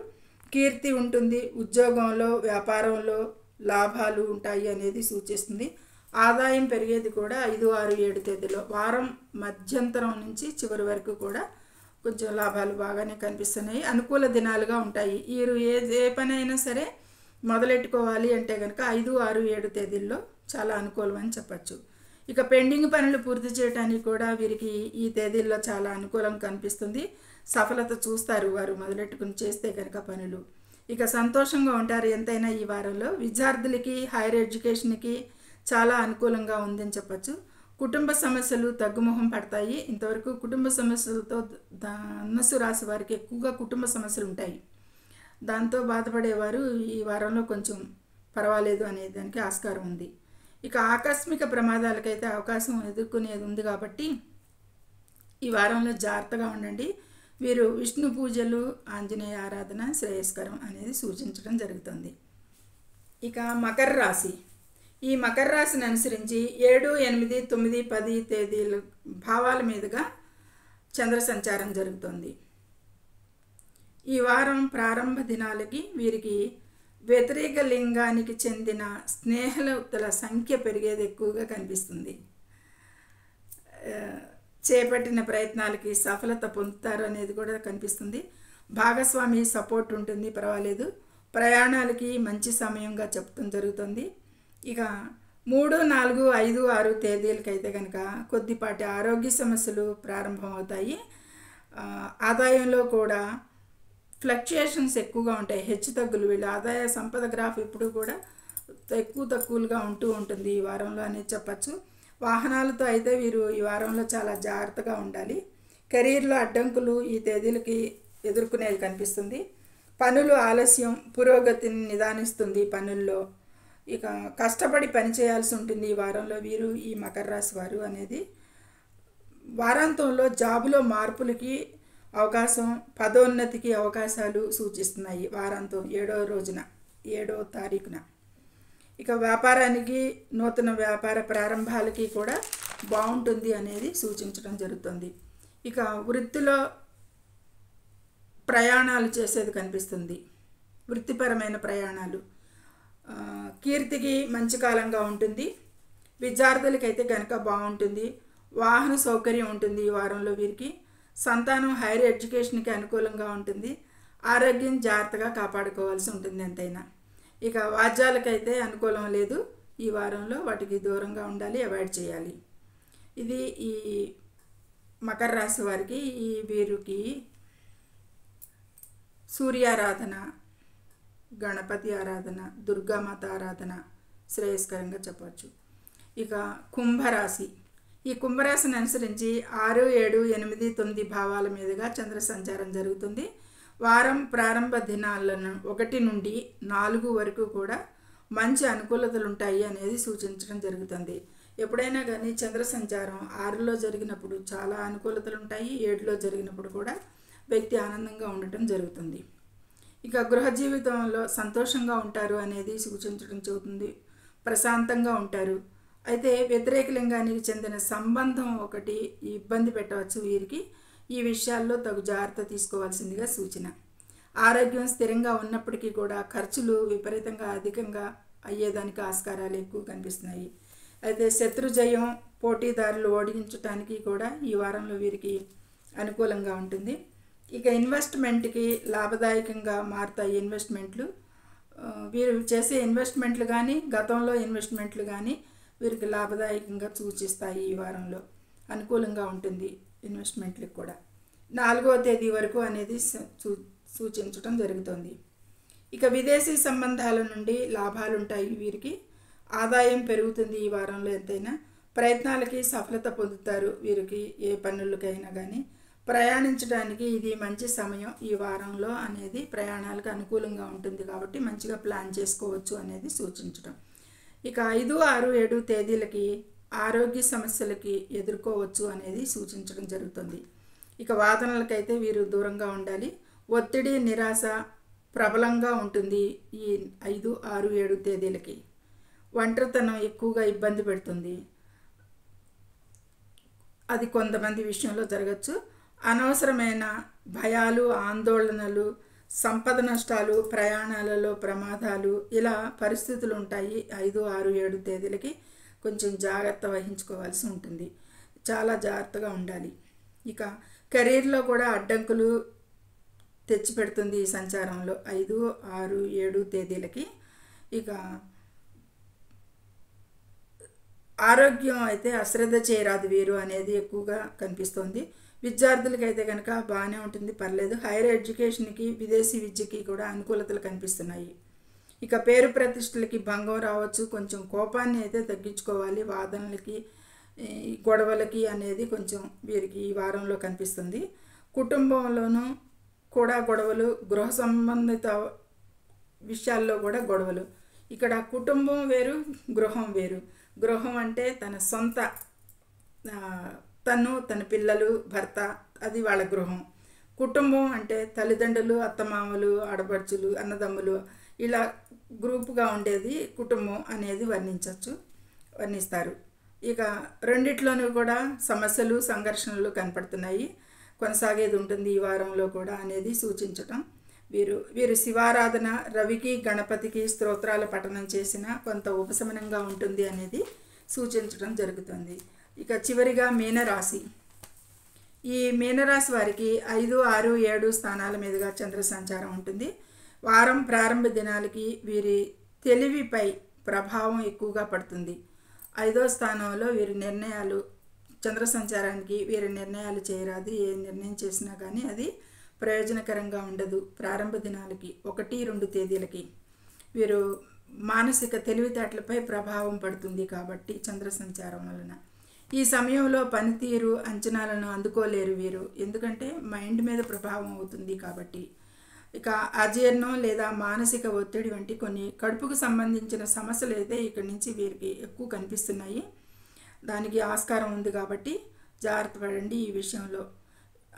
కీర్తి ఉంటుంది. ఉద్యోగంలో వ్యాపారంలో లాభాలు ఉంటాయి అనేది సూచిస్తుంది. ఆదాయం పెరిగేది కూడా 5, 6, 7 తేదీలో. వారం మధ్యంతరం నుంచి చివరి వరకు కూడా కొంచెం లాభాలు బాగానే కనిపిస్తున్నాయి. అనుకూల దినాలుగా ఉంటాయి. వీరు ఏ పని అయినా సరే మొదలెట్టుకోవాలి అంటే కనుక 5, 6, 7 తేదీల్లో చాలా అనుకూలం అని చెప్పచ్చు. ఇక పెండింగ్ పనులు పూర్తి చేయడానికి కూడా వీరికి ఈ తేదీల్లో చాలా అనుకూలం కనిపిస్తుంది. సఫలత చూస్తారు వారు మొదలెట్టుకుని చేస్తే కనుక పనులు. ఇక సంతోషంగా ఉంటారు ఎంతైనా ఈ వారంలో. విద్యార్థులకి హైయర్ ఎడ్యుకేషన్కి చాలా అనుకూలంగా ఉందని చెప్పచ్చు. కుటుంబ సమస్యలు తగ్గుముఖం పడతాయి. ఇంతవరకు కుటుంబ సమస్యలతో ధనుస్సు రాశి వారికి ఎక్కువగా కుటుంబ సమస్యలు ఉంటాయి. దాంతో బాధపడేవారు ఈ వారంలో కొంచెం పర్వాలేదు అనే దానికి ఆస్కారం ఉంది. ఇక ఆకస్మిక ప్రమాదాలకైతే అవకాశం ఎదుర్కొనేది ఉంది కాబట్టి ఈ వారంలో జాగ్రత్తగా ఉండండి. వీరు విష్ణు పూజలు, ఆంజనేయ ఆరాధన శ్రేయస్కరం అనేది సూచించడం జరుగుతుంది. ఇక మకర రాశి. ఈ మకర రాశిని అనుసరించి 7, 8, 9, 10 తేదీల భావాల మీదుగా చంద్ర సంచారం జరుగుతుంది. ఈ వారం ప్రారంభ దినాలకి వీరికి వ్యతిరేక లింగానికి చెందిన స్నేహితుల సంఖ్య పెరిగేది ఎక్కువగా కనిపిస్తుంది. చేపట్టిన ప్రయత్నాలకి సఫలత పొందుతారు అనేది కూడా కనిపిస్తుంది. భాగస్వామి సపోర్ట్ ఉంటుంది, పర్వాలేదు. ప్రయాణాలకి మంచి సమయంగా చెప్పడం జరుగుతుంది. ఇక 3, 4, 5, 6 తేదీలకైతే కనుక కొద్దిపాటి ఆరోగ్య సమస్యలు ప్రారంభమవుతాయి. ఆదాయంలో కూడా ఫ్లక్చుయేషన్స్ ఎక్కువగా ఉంటాయి, హెచ్చు తగ్గులు. వీళ్ళ ఆదాయ సంపద గ్రాఫ్ ఎప్పుడు కూడా ఎక్కువ తక్కువలుగా ఉంటూ ఉంటుంది ఈ వారంలో అనేది చెప్పచ్చు. వాహనాలతో అయితే వీరు ఈ వారంలో చాలా జాగ్రత్తగా ఉండాలి. కెరీర్లో అడ్డంకులు ఈ తేదీలకి ఎదుర్కొనేది కనిపిస్తుంది. పనులు ఆలస్యం, పురోగతిని నిదానిస్తుంది పనుల్లో. ఇక కష్టపడి పని చేయాల్సి ఉంటుంది ఈ వారంలో వీరు, ఈ మకర రాశి వారు అనేది. వారాంతంలో జాబులో మార్పులకి అవకాశం, పదోన్నతికి అవకాశాలు సూచిస్తున్నాయి వారాంతం 7వ తారీఖున. ఇక వ్యాపారానికి, నూతన వ్యాపార ప్రారంభాలకి కూడా బాగుంటుంది అనేది సూచించడం జరుగుతుంది. ఇక వృత్తిలో ప్రయాణాలు చేసేది కనిపిస్తుంది, వృత్తిపరమైన ప్రయాణాలు. కీర్తికి మంచి కాలంగా ఉంటుంది. విద్యార్థులకైతే కనుక బాగుంటుంది. వాహన సౌకర్యం ఉంటుంది ఈ వారంలో వీరికి. సంతానం హైయర్ ఎడ్యుకేషన్కి అనుకూలంగా ఉంటుంది. ఆరోగ్యం జాగ్రత్తగా కాపాడుకోవాల్సి ఉంటుంది ఎంతైనా. ఇక వాద్యాలకైతే అనుకూలం లేదు ఈ వారంలో, వాటికి దూరంగా ఉండాలి, అవాయిడ్ చేయాలి. ఇది ఈ మకర రాశి వారికి. ఈ వీరికి సూర్యారాధన, గణపతి ఆరాధన, దుర్గామాత ఆరాధన శ్రేయస్కరంగా చెప్పవచ్చు. ఇక కుంభరాశి. ఈ కుంభరాశిని అనుసరించి 6, 7, 8, 9 భావాల మీదుగా చంద్ర సంచారం జరుగుతుంది. వారం ప్రారంభ దినాలను 1 నుండి 4 వరకు కూడా మంచి అనుకూలతలు ఉంటాయి అనేది సూచించడం జరుగుతుంది. ఎప్పుడైనా కానీ చంద్ర సంచారం 6లో జరిగినప్పుడు చాలా అనుకూలతలు ఉంటాయి, 7లో జరిగినప్పుడు కూడా వ్యక్తి ఆనందంగా ఉండటం జరుగుతుంది. ఇక గృహ జీవితంలో సంతోషంగా ఉంటారు అనేది సూచించడం జరుగుతుంది. ప్రశాంతంగా ఉంటారు. అయితే వ్యతిరేక లింగానికి చెందిన సంబంధం ఒకటి ఇబ్బంది పెట్టవచ్చు వీరికి. ఈ విషయాల్లో తగు జాగ్రత్త తీసుకోవాల్సిందిగా సూచన. ఆరోగ్యం స్థిరంగా ఉన్నప్పటికీ కూడా ఖర్చులు విపరీతంగా అధికంగా అయ్యేదానికి ఆస్కారాలు ఎక్కువ కనిపిస్తున్నాయి. అయితే శత్రుజయం, పోటీదారులు ఓడించడానికి కూడా ఈ వారంలో వీరికి అనుకూలంగా ఉంటుంది. ఇక ఇన్వెస్ట్మెంట్కి లాభదాయకంగా మారుతాయి ఇన్వెస్ట్మెంట్లు. వీరు చేసే ఇన్వెస్ట్మెంట్లు కానీ గతంలో ఇన్వెస్ట్మెంట్లు కానీ వీరికి లాభదాయకంగా సూచిస్తాయి. ఈ వారంలో అనుకూలంగా ఉంటుంది ఇన్వెస్ట్మెంట్లకు కూడా. 4వ తేదీ వరకు అనేది సూచించడం జరుగుతుంది. ఇక విదేశీ సంబంధాల నుండి లాభాలు ఉంటాయి. వీరికి ఆదాయం పెరుగుతుంది ఈ వారంలో. ఎంతైనా ప్రయత్నాలకి సఫలత పొందుతారు. వీరికి ఏ పనులకైనా కానీ ప్రయాణించడానికి ఇది మంచి సమయం ఈ వారంలో అనేది ప్రయాణాలకు అనుకూలంగా ఉంటుంది కాబట్టి మంచిగా ప్లాన్ చేసుకోవచ్చు అనేది సూచించడం. ఇక 5, 6, 7 తేదీలకి ఆరోగ్య సమస్యలకి ఎదుర్కోవచ్చు అనేది సూచించడం జరుగుతుంది. ఇక వాదనలకైతే వీరు దూరంగా ఉండాలి. ఒత్తిడి, నిరాశ ప్రబలంగా ఉంటుంది ఈ 5, 6, 7 తేదీలకి. ఒంటరితనం ఎక్కువగా ఇబ్బంది పెడుతుంది. అది కొంతమంది విషయంలో జరగచ్చు. అనవసరమైన భయాలు, ఆందోళనలు, సంపద నష్టాలు, ప్రయాణాలలో ప్రమాదాలు, ఇలా పరిస్థితులు ఉంటాయి. 5, 6, 7 తేదీలకి కొంచెం జాగ్రత్త వహించుకోవాల్సి ఉంటుంది. చాలా జాగ్రత్తగా ఉండాలి. ఇక కెరీర్లో కూడా అడ్డంకులు తెచ్చిపెడుతుంది ఈ సంచారంలో 5, 6, 7 తేదీలకి. ఇక ఆరోగ్యం అయితే అశ్రద్ధ చేయరాదు వీరు అనేది ఎక్కువగా కనిపిస్తుంది. విద్యార్థులకైతే కనుక బాగానే ఉంటుంది, పర్లేదు. హైయర్ ఎడ్యుకేషన్కి, విదేశీ విద్యకి కూడా అనుకూలతలు కనిపిస్తున్నాయి. ఇక పేరు ప్రతిష్టలకి భంగం రావచ్చు. కొంచెం కోపాన్ని అయితే తగ్గించుకోవాలి. వాదనలకి, గొడవలకి అనేది కొంచెం వీరికి ఈ వారంలో కనిపిస్తుంది. కుటుంబంలోనూ కూడా గొడవలు, గృహ సంబంధిత విషయాల్లో కూడా గొడవలు. ఇక్కడ కుటుంబం వేరు, గృహం వేరు. గృహం అంటే తన సొంత, తను, తన పిల్లలు, భర్త, అది వాళ్ళ గృహం. కుటుంబం అంటే తల్లిదండ్రులు, అత్తమామలు, ఆడపడుచులు, అన్నదమ్ములు, ఇలా గ్రూపుగా ఉండేది కుటుంబం అనేది వర్ణిస్తారు. ఇక రెండిట్లోనూ కూడా సమస్యలు, సంఘర్షణలు కనపడుతున్నాయి. కొనసాగేది ఉంటుంది ఈ వారంలో కూడా అనేది సూచించటం. వీరు శివారాధన, రవికి, గణపతికి స్తోత్రాల పఠనం చేసిన కొంత ఉపశమనంగా ఉంటుంది అనేది సూచించడం జరుగుతుంది. ఇక చివరిగా మీనరాశి. ఈ మీనరాశి వారికి 5, 6, 7 స్థానాల మీదుగా చంద్ర సంచారం ఉంటుంది. వారం ప్రారంభ దినాలకి వీరి తెలివిపై ప్రభావం ఎక్కువగా పడుతుంది. 5వ స్థానంలో వీరి నిర్ణయాలు, చంద్ర సంచారానికి వీరి నిర్ణయాలు చేయరాదు. ఏ నిర్ణయం చేసినా కానీ అది ప్రయోజనకరంగా ఉండదు. ప్రారంభ దినాలకి 1, 2 తేదీలకి వీరు మానసిక తెలివితేటలపై ప్రభావం పడుతుంది కాబట్టి చంద్ర సంచారం వలన. ఈ సమయంలో పనితీరు, అంచనాలను అందుకోలేరు వీరు, ఎందుకంటే మైండ్ మీద ప్రభావం అవుతుంది కాబట్టి. ఇక అజీర్ణం లేదా మానసిక ఒత్తిడి వంటి కొన్ని కడుపుకు సంబంధించిన సమస్యలు అయితే ఇక్కడి నుంచి వీరికి ఎక్కువ కనిపిస్తున్నాయి. దానికి ఆస్కారం ఉంది కాబట్టి జాగ్రత్త పడండి ఈ విషయంలో.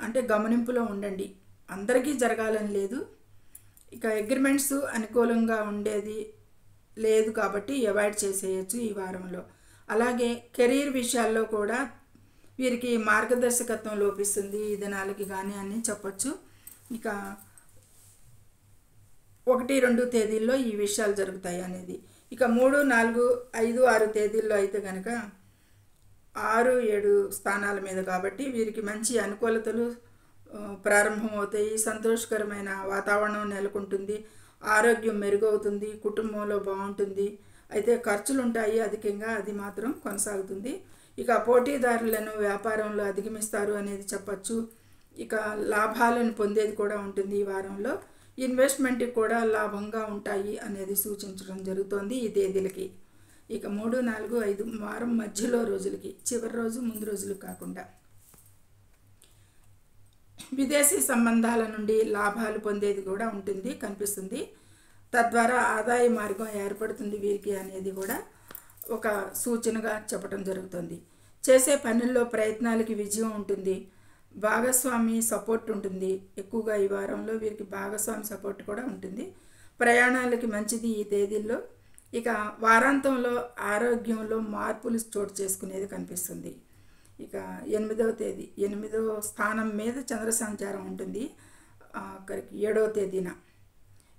అంటే గమనింపులో ఉండండి. అందరికీ జరగాలని లేదు. ఇక అగ్రిమెంట్స్ అనుకూలంగా ఉండేది లేదు కాబట్టి అవాయిడ్ చేసేయచ్చు ఈ వారంలో. అలాగే కెరీర్ విషయాల్లో కూడా వీరికి మార్గదర్శకత్వం లోపిస్తుంది ఈ దినాలకి కానీ అని చెప్పచ్చు. ఇక 1, 2 తేదీల్లో ఈ విషయాలు జరుగుతాయి అనేది. ఇక 3, 4, 5, 6 తేదీల్లో అయితే కనుక 6, 7 స్థానాల మీద కాబట్టి వీరికి మంచి అనుకూలతలు ప్రారంభమవుతాయి. సంతోషకరమైన వాతావరణం నెలకొంటుంది. ఆరోగ్యం మెరుగవుతుంది. కుటుంబంలో బాగుంటుంది. అయితే ఖర్చులు ఉంటాయి అధికంగా, అది మాత్రం కొనసాగుతుంది. ఇక పోటీదారులను వ్యాపారంలో అధిగమిస్తారు అనేది చెప్పచ్చు. ఇక లాభాలను పొందేది కూడా ఉంటుంది ఈ వారంలో. ఇన్వెస్ట్మెంట్కి కూడా లాభంగా ఉంటాయి అనేది సూచించడం జరుగుతోంది ఈ తేదీలకి. ఇక 3, 4, 5 వారం మధ్యలో రోజులకి, చివరి రోజు ముందు రోజులు కాకుండా. విదేశీ సంబంధాల నుండి లాభాలు పొందేది కూడా ఉంటుంది, కనిపిస్తుంది. తద్వారా ఆదాయ మార్గం ఏర్పడుతుంది వీరికి అనేది కూడా ఒక సూచనగా చెప్పడం జరుగుతుంది. చేసే పనుల్లో ప్రయత్నాలకి విజయం ఉంటుంది. భాగస్వామి సపోర్ట్ ఉంటుంది ఎక్కువగా ఈ వారంలో. వీరికి భాగస్వామి సపోర్ట్ కూడా ఉంటుంది. ప్రయాణాలకి మంచిది ఈ తేదీల్లో. ఇక వారాంతంలో ఆరోగ్యంలో మార్పులు చోటు చేసుకునేది కనిపిస్తుంది. ఇక 8వ తేదీ, 8వ స్థానం మీద చంద్ర సంచారం ఉంటుంది అక్కడికి 7వ తేదీన.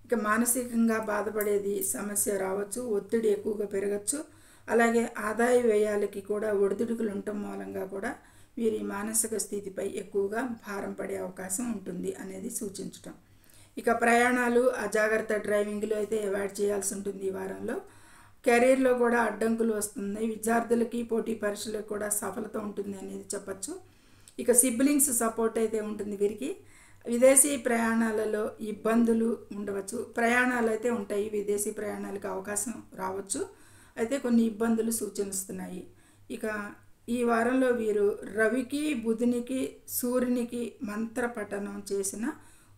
ఇక మానసికంగా బాధపడేది సమస్య రావచ్చు. ఒత్తిడి ఎక్కువగా పెరగచ్చు. అలాగే ఆదాయ వ్యయాలకి కూడా ఒడిదుడుకులు ఉండటం మూలంగా కూడా వీరి మానసిక స్థితిపై ఎక్కువగా భారం పడే అవకాశం ఉంటుంది అనేది సూచించటం. ఇక ప్రయాణాలు, అజాగ్రత్త డ్రైవింగ్లు అయితే అవాయిడ్ చేయాల్సి ఉంటుంది ఈ వారంలో. కెరీర్లో కూడా అడ్డంకులు వస్తున్నాయి. విద్యార్థులకి పోటీ పరీక్షలకు కూడా సఫలత ఉంటుంది అనేది చెప్పచ్చు. ఇక సిబ్లింగ్స్ సపోర్ట్ అయితే ఉంటుంది వీరికి. విదేశీ ప్రయాణాలలో ఇబ్బందులు ఉండవచ్చు. ప్రయాణాలు అయితే ఉంటాయి, విదేశీ ప్రయాణాలకు అవకాశం రావచ్చు, అయితే కొన్ని ఇబ్బందులు సూచిస్తున్నాయి. ఇక ఈ వారంలో వీరు రవికి, బుధునికి, సూర్యునికి మంత్ర పఠనం చేసిన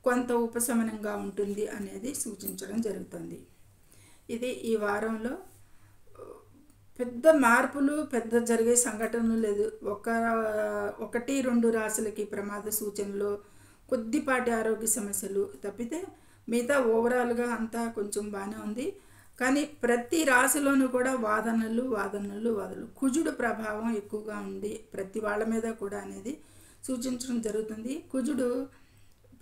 కొంత ఉపశమనంగా ఉంటుంది అనేది సూచించడం జరుగుతుంది. ఇది ఈ వారంలో పెద్ద మార్పులు, పెద్ద జరిగే సంఘటనలు లేదు. 1-2 రాశులకి ప్రమాద సూచనలు, కొద్దిపాటి ఆరోగ్య సమస్యలు తప్పితే మిగతా ఓవరాల్గా అంతా కొంచెం బాగానే ఉంది. కానీ ప్రతి రాశిలోనూ కూడా వాదనలు. కుజుడు ప్రభావం ఎక్కువగా ఉంది ప్రతి వాళ్ళ మీద కూడా అనేది సూచించడం జరుగుతుంది. కుజుడు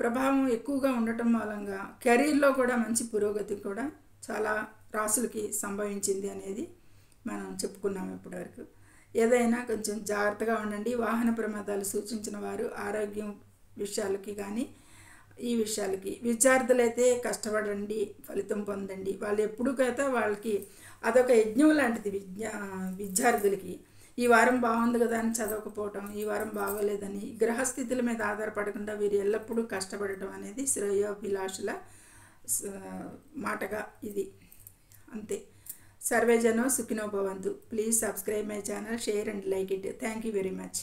ప్రభావం ఎక్కువగా ఉండటం మూలంగా కెరీర్లో కూడా మంచి పురోగతి కూడా చాలా రాశులకి సంభవించింది అనేది మనం చెప్పుకున్నాం ఇప్పటివరకు. ఏదైనా కొంచెం జాగ్రత్తగా ఉండండి. వాహన ప్రమాదాలు సూచించిన వారు ఆరోగ్యం విషయాలకి కానీ ఈ విషయాలకి, విద్యార్థులైతే కష్టపడండి, ఫలితం పొందండి. వాళ్ళు ఎప్పుడుకైతే వాళ్ళకి అదొక యజ్ఞం లాంటిది. విద్యార్థులకి ఈ వారం బాగుంది కదా అని చదవకపోవటం, ఈ వారం బాగోలేదని గ్రహస్థితుల మీద ఆధారపడకుండా వీరు ఎల్లప్పుడూ కష్టపడటం అనేది శ్రేయోభిలాషుల మాటగా ఇది అంతే. సర్వేజనో సుఖినో భవంతు. Please subscribe my channel, share and like it. Thank you very much.